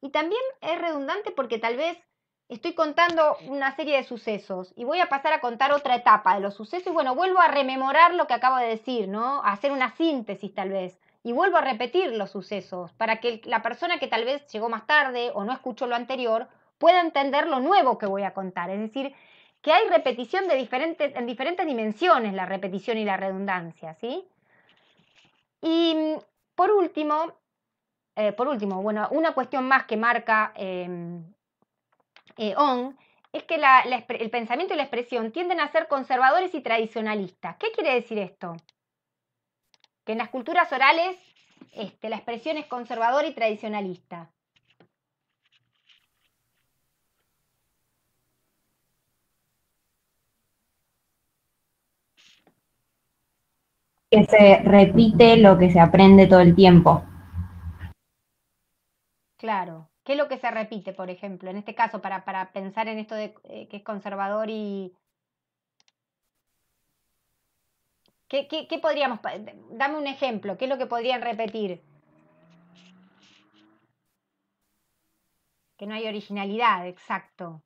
Y también es redundante porque tal vez estoy contando una serie de sucesos y voy a pasar a contar otra etapa de los sucesos y bueno, vuelvo a rememorar lo que acabo de decir, ¿no? A hacer una síntesis tal vez. Y vuelvo a repetir los sucesos para que la persona que tal vez llegó más tarde o no escuchó lo anterior pueda entender lo nuevo que voy a contar. Es decir, que hay repetición en diferentes dimensiones, la repetición y la redundancia, ¿sí? Y por último, bueno, una cuestión más que marca On es que el pensamiento y la expresión tienden a ser conservadores y tradicionalistas. ¿Qué quiere decir esto? Que en las culturas orales la expresión es conservadora y tradicionalista. Que se repite lo que se aprende todo el tiempo. Claro. ¿Qué es lo que se repite, por ejemplo? En este caso, para pensar en esto de que es conservador y... ¿Qué podríamos... Dame un ejemplo. ¿Qué es lo que podrían repetir? Que no hay originalidad, exacto.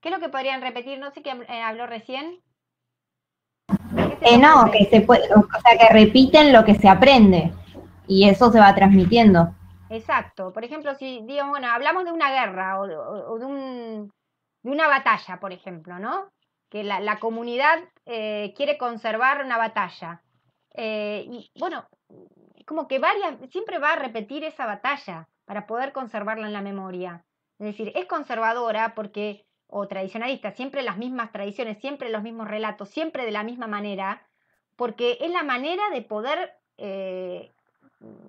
¿Qué es lo que podrían repetir? No sé qué habló recién. ¿Qué se te No, ocurre? que se puede, o sea, que repiten lo que se aprende y eso se va transmitiendo. Exacto. Por ejemplo, si digo, bueno, hablamos de una guerra o de una batalla, por ejemplo, ¿no? Que la comunidad quiere conservar una batalla. Y bueno, como que siempre va a repetir esa batalla para poder conservarla en la memoria. Es decir, es conservadora porque, o tradicionalista, siempre las mismas tradiciones, siempre los mismos relatos, siempre de la misma manera, porque es la manera de poder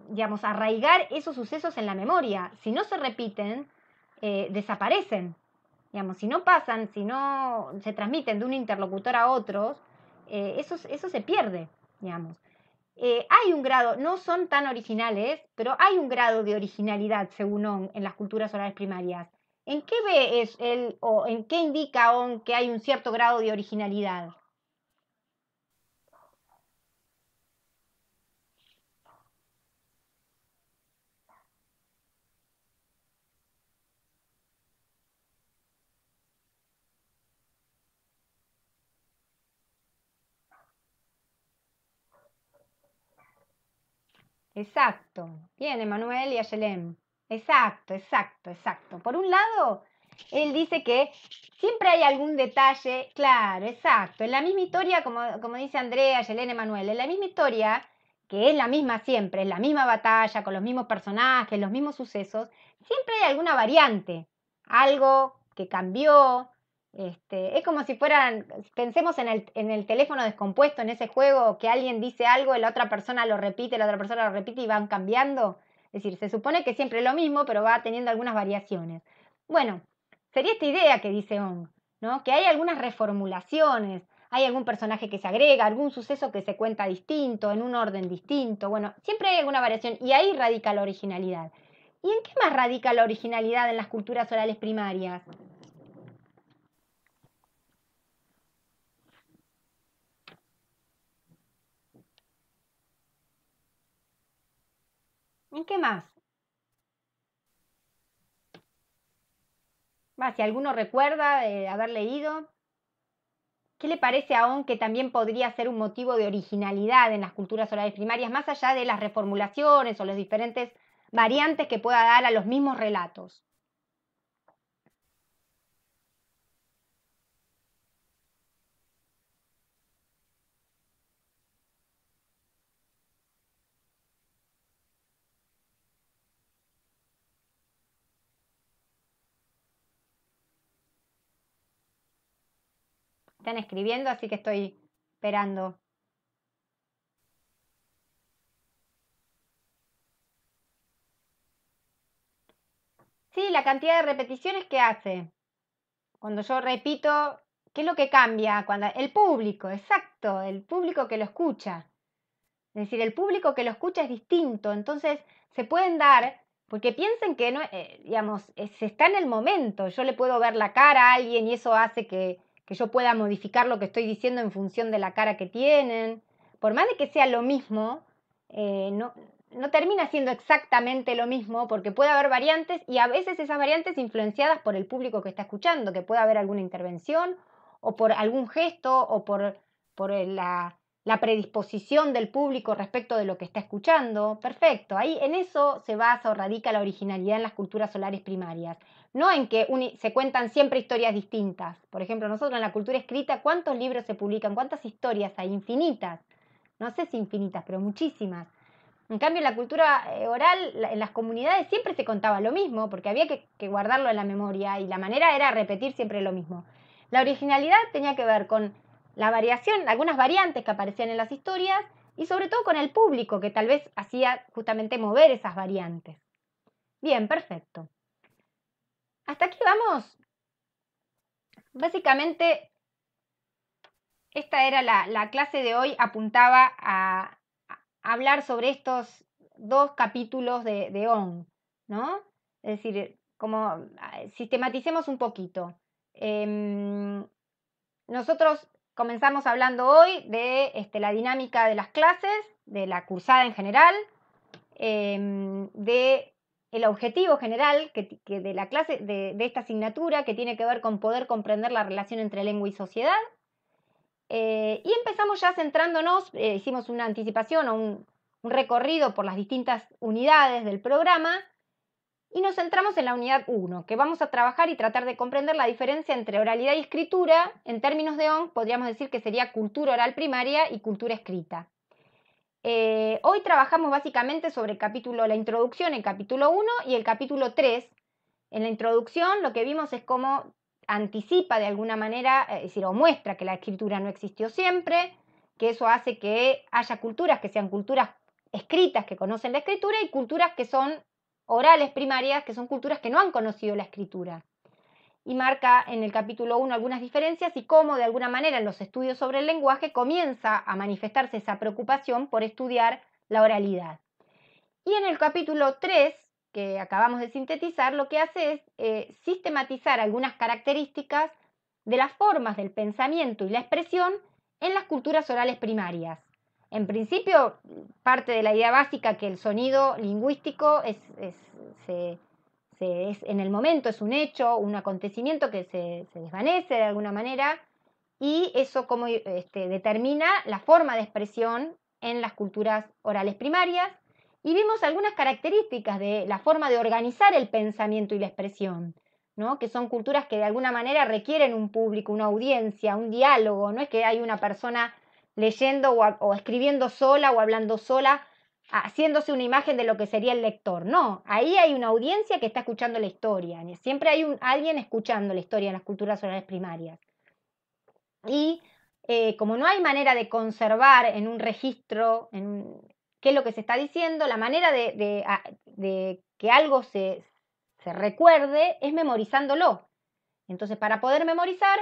digamos, arraigar esos sucesos en la memoria. Si no se repiten, desaparecen. Digamos, si no pasan, si no se transmiten de un interlocutor a otros, eso se pierde, digamos. Hay un grado, no son tan originales, pero hay un grado de originalidad, según On, en las culturas orales primarias. ¿En qué ve es él o en qué indica On que hay un cierto grado de originalidad? Exacto. Bien, Emanuel y Ayelem. Exacto, exacto, exacto. Por un lado, él dice que siempre hay algún detalle, claro, exacto. En la misma historia, como dice Andrea, Ayelem, Emanuel, en la misma historia, que es la misma siempre, es la misma batalla, con los mismos personajes, los mismos sucesos, siempre hay alguna variante, algo que cambió. Es como si fueran, pensemos en el teléfono descompuesto, en ese juego que alguien dice algo y la otra persona lo repite, la otra persona lo repite y van cambiando. Es decir, se supone que siempre es lo mismo, pero va teniendo algunas variaciones. Bueno, sería esta idea que dice Ong, ¿no? Que hay algunas reformulaciones, hay algún personaje que se agrega, algún suceso que se cuenta distinto, en un orden distinto. Bueno, siempre hay alguna variación y ahí radica la originalidad. ¿Y en qué más radica la originalidad en las culturas orales primarias? ¿En qué más? Va, si alguno recuerda de haber leído. ¿qué le parece a On que también podría ser un motivo de originalidad en las culturas orales primarias, más allá de las reformulaciones o las diferentes variantes que pueda dar a los mismos relatos? Están escribiendo, así que estoy esperando. Sí, la cantidad de repeticiones que hace. Cuando yo repito, ¿qué es lo que cambia? Cuando el público, exacto, el público que lo escucha. Es decir, el público que lo escucha es distinto, entonces se pueden dar, porque piensen que no, digamos, se está en el momento. Yo le puedo ver la cara a alguien y eso hace que yo pueda modificar lo que estoy diciendo en función de la cara que tienen. Por más de que sea lo mismo, no termina siendo exactamente lo mismo porque puede haber variantes y a veces esas variantes influenciadas por el público que está escuchando, que puede haber alguna intervención o por algún gesto o por la predisposición del público respecto de lo que está escuchando. Perfecto, ahí en eso se basa o radica la originalidad en las culturas solares primarias. No en que se cuentan siempre historias distintas. Por ejemplo, nosotros en la cultura escrita, ¿cuántos libros se publican? ¿Cuántas historias hay? Infinitas. No sé si infinitas, pero muchísimas. En cambio, en la cultura oral, en las comunidades siempre se contaba lo mismo, porque había que guardarlo en la memoria y la manera era repetir siempre lo mismo. La originalidad tenía que ver con la variación, algunas variantes que aparecían en las historias y sobre todo con el público, que tal vez hacía justamente mover esas variantes. Bien, perfecto. Hasta aquí vamos. Básicamente, esta era la clase de hoy, apuntaba a hablar sobre estos dos capítulos de On, ¿no? Es decir, como sistematicemos un poquito. Nosotros comenzamos hablando hoy de la dinámica de las clases, de la cursada en general, de el objetivo general que de la clase, de esta asignatura, que tiene que ver con poder comprender la relación entre lengua y sociedad. Y empezamos ya centrándonos, hicimos una anticipación o un recorrido por las distintas unidades del programa y nos centramos en la unidad 1, que vamos a trabajar y tratar de comprender la diferencia entre oralidad y escritura. En términos de ON, podríamos decir que sería cultura oral primaria y cultura escrita. Hoy trabajamos básicamente sobre la introducción, el capítulo 1 y el capítulo 3. En la introducción lo que vimos es cómo anticipa de alguna manera, es decir, o muestra que la escritura no existió siempre, que eso hace que haya culturas que sean culturas escritas, que conocen la escritura, y culturas que son orales primarias, que son culturas que no han conocido la escritura. Y marca en el capítulo 1 algunas diferencias y cómo de alguna manera en los estudios sobre el lenguaje comienza a manifestarse esa preocupación por estudiar la oralidad. Y en el capítulo 3, que acabamos de sintetizar, lo que hace es sistematizar algunas características de las formas del pensamiento y la expresión en las culturas orales primarias. En principio, parte de la idea básica que el sonido lingüístico es en el momento, es un hecho, un acontecimiento que se desvanece de alguna manera, y eso como determina la forma de expresión en las culturas orales primarias. Y vimos algunas características de la forma de organizar el pensamiento y la expresión, ¿no? Que son culturas que de alguna manera requieren un público, una audiencia, un diálogo. No es que hay una persona leyendo o escribiendo sola o hablando sola, haciéndose una imagen de lo que sería el lector. No, ahí hay una audiencia que está escuchando la historia. Siempre hay alguien escuchando la historia en las culturas orales primarias. Y como no hay manera de conservar en un registro qué es lo que se está diciendo, la manera de que algo se recuerde es memorizándolo. Entonces, para poder memorizar,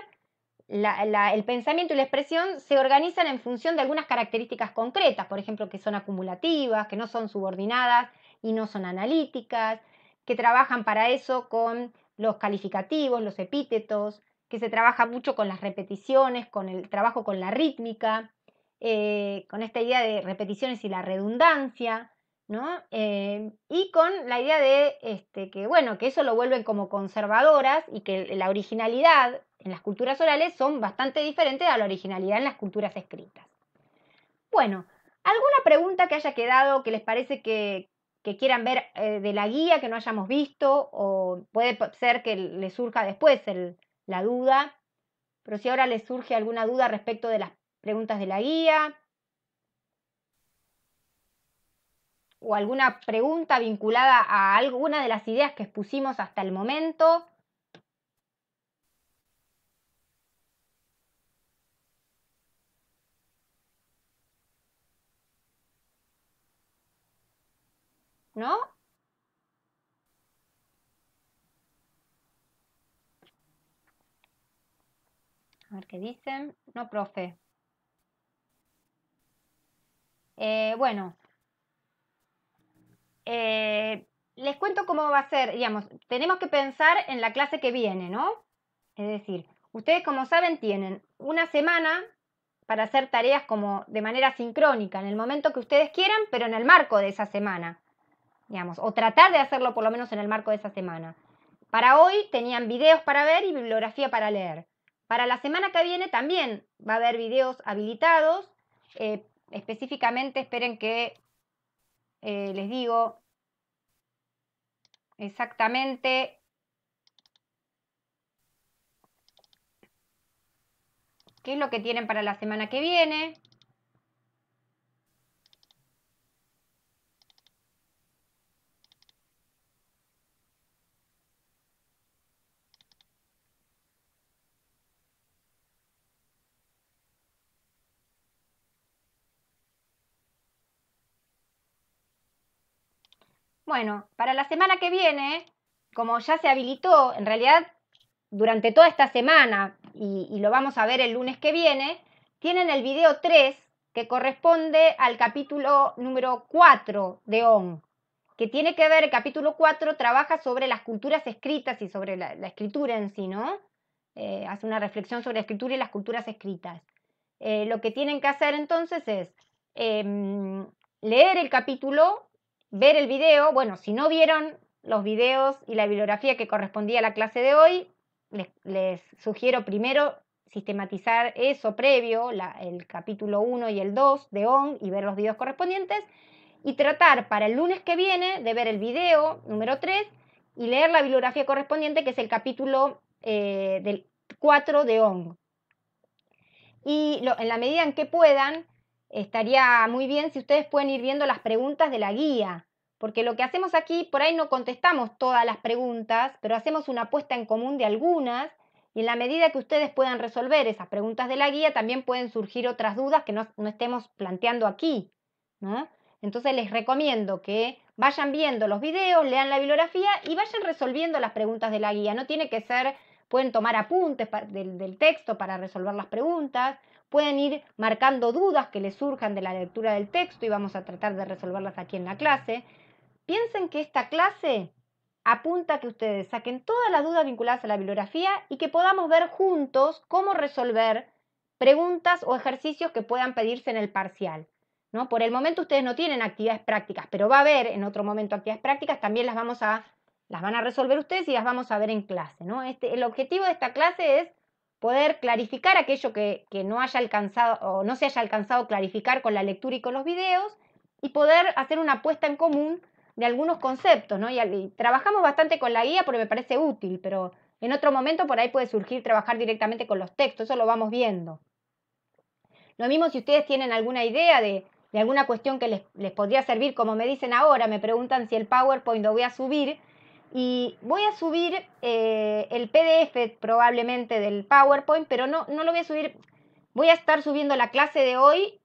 el pensamiento y la expresión se organizan en función de algunas características concretas, por ejemplo, que son acumulativas, que no son subordinadas y no son analíticas, que trabajan para eso con los calificativos, los epítetos, que se trabaja mucho con las repeticiones, con el trabajo con la rítmica, con esta idea de repeticiones y la redundancia, ¿no? Y con la idea de que eso lo vuelven como conservadoras y que la originalidad en las culturas orales son bastante diferentes a la originalidad en las culturas escritas. Bueno, ¿alguna pregunta que haya quedado que les parece que quieran ver de la guía que no hayamos visto? O puede ser que les surja después la duda, pero si ahora les surge alguna duda respecto de las preguntas de la guía, o alguna pregunta vinculada a alguna de las ideas que expusimos hasta el momento. ¿No? A ver qué dicen. No, profe. Bueno, les cuento cómo va a ser, digamos, tenemos que pensar en la clase que viene, ¿no? Es decir, ustedes como saben tienen una semana para hacer tareas como de manera sincrónica, en el momento que ustedes quieran, pero en el marco de esa semana, digamos, o tratar de hacerlo por lo menos en el marco de esa semana. Para hoy tenían videos para ver y bibliografía para leer. Para la semana que viene también va a haber videos habilitados. Específicamente, esperen que les digo exactamente qué es lo que tienen para la semana que viene. Bueno, para la semana que viene, como ya se habilitó, en realidad durante toda esta semana, y lo vamos a ver el lunes que viene, tienen el video 3 que corresponde al capítulo número 4 de ON, que tiene que ver, el capítulo 4 trabaja sobre las culturas escritas y sobre la escritura en sí, ¿no? Hace una reflexión sobre la escritura y las culturas escritas. Lo que tienen que hacer entonces es leer el capítulo, ver el video. Bueno, si no vieron los videos y la bibliografía que correspondía a la clase de hoy, les sugiero primero sistematizar eso previo, el capítulo 1 y el 2 de ON, y ver los videos correspondientes, y tratar para el lunes que viene de ver el video número 3 y leer la bibliografía correspondiente, que es el capítulo del 4 de ON. Y en la medida en que puedan, estaría muy bien si ustedes pueden ir viendo las preguntas de la guía, porque lo que hacemos aquí, por ahí no contestamos todas las preguntas, pero hacemos una puesta en común de algunas, y en la medida que ustedes puedan resolver esas preguntas de la guía, también pueden surgir otras dudas que no estemos planteando aquí, ¿no? Entonces les recomiendo que vayan viendo los videos, lean la bibliografía y vayan resolviendo las preguntas de la guía. No tiene que ser, pueden tomar apuntes del texto para resolver las preguntas, pueden ir marcando dudas que les surjan de la lectura del texto y vamos a tratar de resolverlas aquí en la clase. Piensen que esta clase apunta a que ustedes saquen todas las dudas vinculadas a la bibliografía y que podamos ver juntos cómo resolver preguntas o ejercicios que puedan pedirse en el parcial, ¿no? Por el momento ustedes no tienen actividades prácticas, pero va a haber en otro momento actividades prácticas, también las van a resolver ustedes y las vamos a ver en clase, ¿no? El objetivo de esta clase es poder clarificar aquello que no haya alcanzado o no se haya alcanzado a clarificar con la lectura y con los videos, y poder hacer una puesta en común de algunos conceptos, ¿no? Y trabajamos bastante con la guía porque me parece útil, pero en otro momento por ahí puede surgir trabajar directamente con los textos, eso lo vamos viendo. Lo mismo si ustedes tienen alguna idea de alguna cuestión que les podría servir, como me dicen ahora, me preguntan si el PowerPoint lo voy a subir, y voy a subir el PDF probablemente del PowerPoint, pero no lo voy a subir, voy a estar subiendo la clase de hoy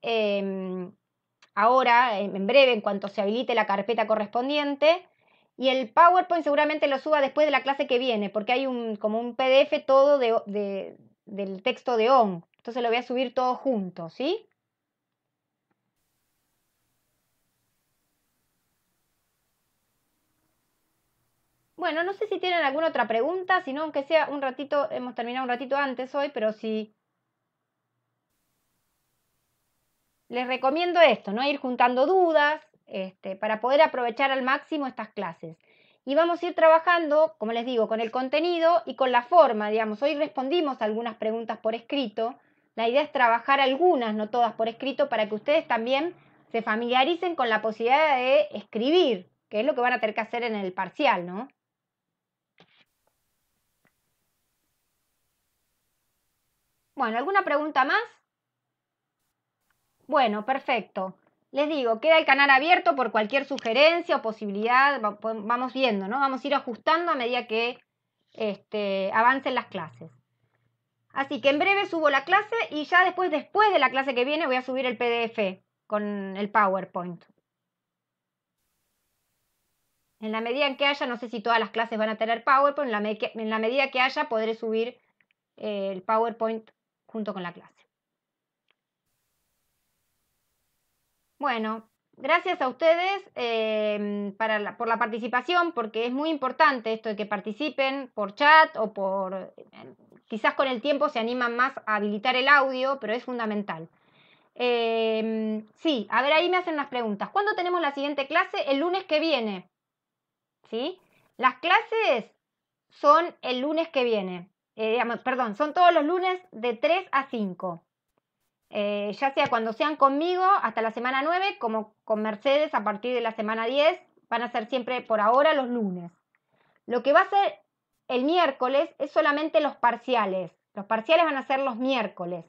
ahora, en breve, en cuanto se habilite la carpeta correspondiente, y el PowerPoint seguramente lo suba después de la clase que viene, porque hay como un PDF todo del texto de ON, entonces lo voy a subir todo junto, ¿sí? Bueno, no sé si tienen alguna otra pregunta, si no, aunque sea un ratito, hemos terminado un ratito antes hoy, pero sí. Les recomiendo esto, ¿no? Ir juntando dudas, para poder aprovechar al máximo estas clases. y vamos a ir trabajando, como les digo, con el contenido y con la forma, digamos. Hoy respondimos algunas preguntas por escrito. La idea es trabajar algunas, no todas por escrito, para que ustedes también se familiaricen con la posibilidad de escribir, que es lo que van a tener que hacer en el parcial, ¿no? Bueno, ¿alguna pregunta más? Bueno, perfecto. Les digo, queda el canal abierto por cualquier sugerencia o posibilidad, vamos viendo, ¿no? Vamos a ir ajustando a medida que avancen las clases. Así que en breve subo la clase y ya después de la clase que viene voy a subir el PDF con el PowerPoint. En la medida en que haya, no sé si todas las clases van a tener PowerPoint, en la medida que haya podré subir el PowerPoint junto con la clase. Bueno, gracias a ustedes por la participación, porque es muy importante esto de que participen por chat o quizás con el tiempo se animan más a habilitar el audio, pero es fundamental. Sí, a ver, ahí me hacen las preguntas. ¿Cuándo tenemos la siguiente clase? El lunes que viene. ¿Sí? Las clases son el lunes que viene. Perdón, son todos los lunes de 3 a 5. Ya sea cuando sean conmigo hasta la semana 9, como con Mercedes a partir de la semana 10, van a ser siempre por ahora los lunes. Lo que va a ser el miércoles es solamente los parciales. Los parciales van a ser los miércoles,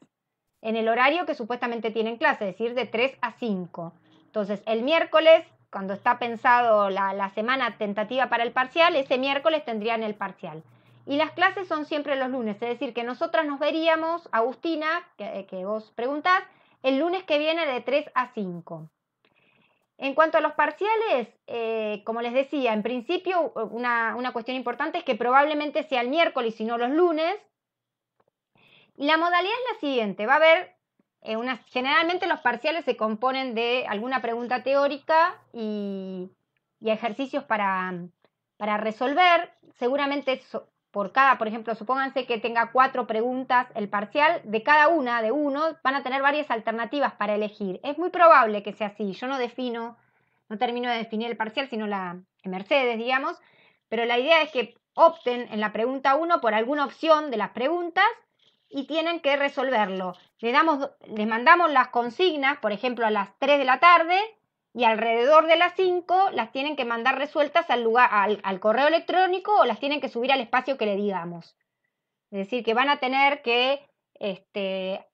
en el horario que supuestamente tienen clase, es decir, de 3 a 5. Entonces, el miércoles, cuando está pensado la semana tentativa para el parcial, ese miércoles tendrían el parcial. Y las clases son siempre los lunes, es decir, que nosotras nos veríamos, Agustina, que vos preguntás, el lunes que viene de 3 a 5. En cuanto a los parciales, como les decía, en principio una cuestión importante es que probablemente sea el miércoles y no los lunes. Y la modalidad es la siguiente, va a haber generalmente los parciales se componen de alguna pregunta teórica y ejercicios para resolver. Seguramente por ejemplo, supónganse que tenga 4 preguntas el parcial, de cada una, de uno, van a tener varias alternativas para elegir. Es muy probable que sea así. Yo no termino de definir el parcial, sino la Mercedes, digamos, pero la idea es que opten en la pregunta 1 por alguna opción de las preguntas y tienen que resolverlo. Les mandamos las consignas, por ejemplo, a las 3 de la tarde, y alrededor de las 5 las tienen que mandar resueltas al correo electrónico o las tienen que subir al espacio que le digamos. Es decir, que van a tener que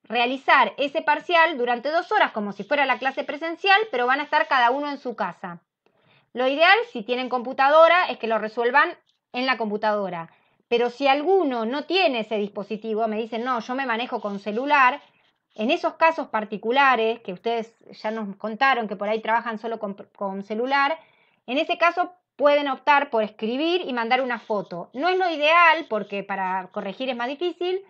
realizar ese parcial durante 2 horas como si fuera la clase presencial, pero van a estar cada uno en su casa. Lo ideal, si tienen computadora, es que lo resuelvan en la computadora. Pero si alguno no tiene ese dispositivo, me dicen, no, yo me manejo con celular, en esos casos particulares, que ustedes ya nos contaron que por ahí trabajan solo con celular, en ese caso pueden optar por escribir y mandar una foto. No es lo ideal, porque para corregir es más difícil,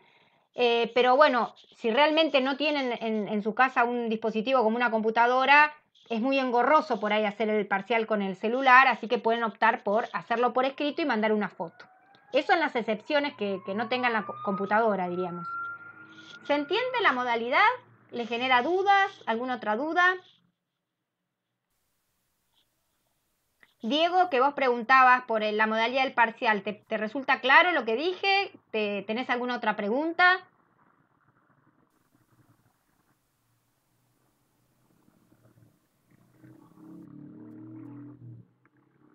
pero bueno, si realmente no tienen en su casa un dispositivo como una computadora, es muy engorroso por ahí hacer el parcial con el celular, así que pueden optar por hacerlo por escrito y mandar una foto. Eso en las excepciones que no tengan la computadora, diríamos. ¿Se entiende la modalidad? ¿Le genera dudas? ¿Alguna otra duda? Diego, que vos preguntabas por la modalidad del parcial, ¿te resulta claro lo que dije? ¿Tenés alguna otra pregunta?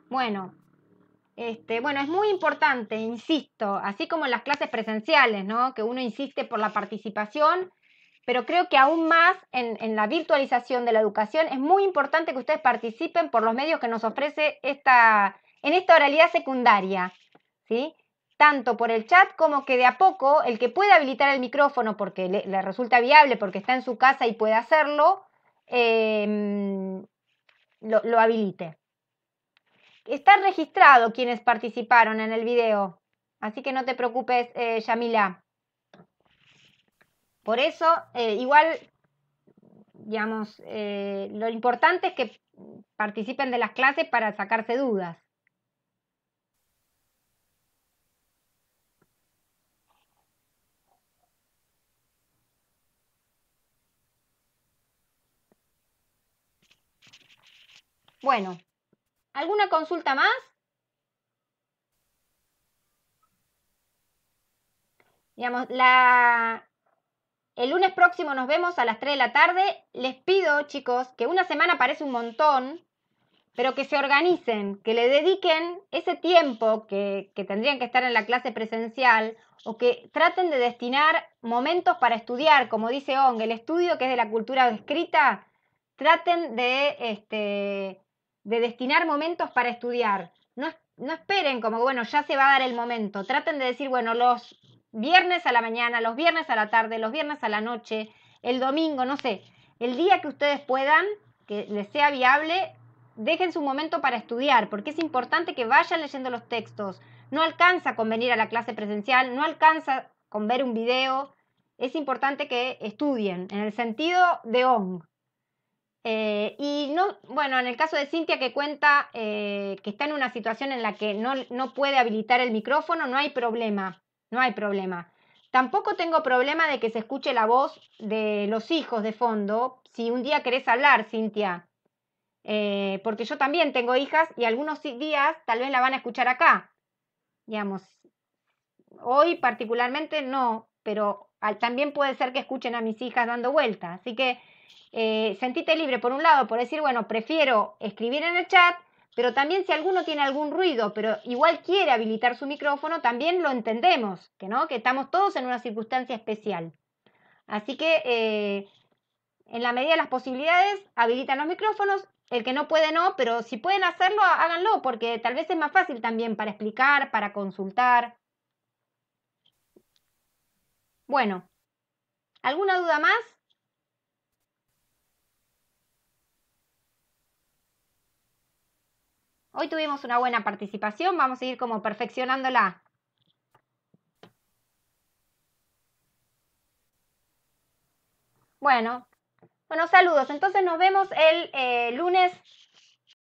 Bueno, es muy importante, insisto, así como en las clases presenciales, ¿no? Que uno insiste por la participación, pero creo que aún más en la virtualización de la educación es muy importante que ustedes participen por los medios que nos ofrece en esta oralidad secundaria, ¿sí? Tanto por el chat como que de a poco el que pueda habilitar el micrófono porque le resulta viable, porque está en su casa y puede hacerlo, lo habilite. Está registrado quienes participaron en el video, así que no te preocupes, Yamila. Por eso, igual, digamos, lo importante es que participen de las clases para sacarse dudas. Bueno, ¿alguna consulta más? Digamos, el lunes próximo nos vemos a las 3 de la tarde. Les pido, chicos, que una semana parece un montón, pero que se organicen, que le dediquen ese tiempo que tendrían que estar en la clase presencial, o que traten de destinar momentos para estudiar, como dice Ong, el estudio que es de la cultura escrita, traten de destinar momentos para estudiar. No esperen como, bueno, ya se va a dar el momento. Traten de decir, bueno, los viernes a la mañana, los viernes a la tarde, los viernes a la noche, el domingo, no sé, el día que ustedes puedan, que les sea viable, dejen su momento para estudiar, porque es importante que vayan leyendo los textos. No alcanza con venir a la clase presencial, no alcanza con ver un video. Es importante que estudien, en el sentido de ONG. Y no, bueno, en el caso de Cintia que cuenta que está en una situación en la que no puede habilitar el micrófono, no hay problema, no hay problema. Tampoco tengo problema de que se escuche la voz de los hijos de fondo, si un día querés hablar, Cintia. Porque yo también tengo hijas y algunos días tal vez la van a escuchar acá. Digamos, hoy particularmente no, pero también puede ser que escuchen a mis hijas dando vueltas. Así que sentite libre, por un lado, por decir, bueno, prefiero escribir en el chat, pero también si alguno tiene algún ruido, pero igual quiere habilitar su micrófono, también lo entendemos, que no, que estamos todos en una circunstancia especial. Así que en la medida de las posibilidades, habilitan los micrófonos. El que no puede, no, pero si pueden hacerlo, háganlo, porque tal vez es más fácil también para explicar, para consultar. Bueno, ¿alguna duda más? Hoy tuvimos una buena participación, vamos a ir como perfeccionándola. Bueno, saludos. Entonces nos vemos el lunes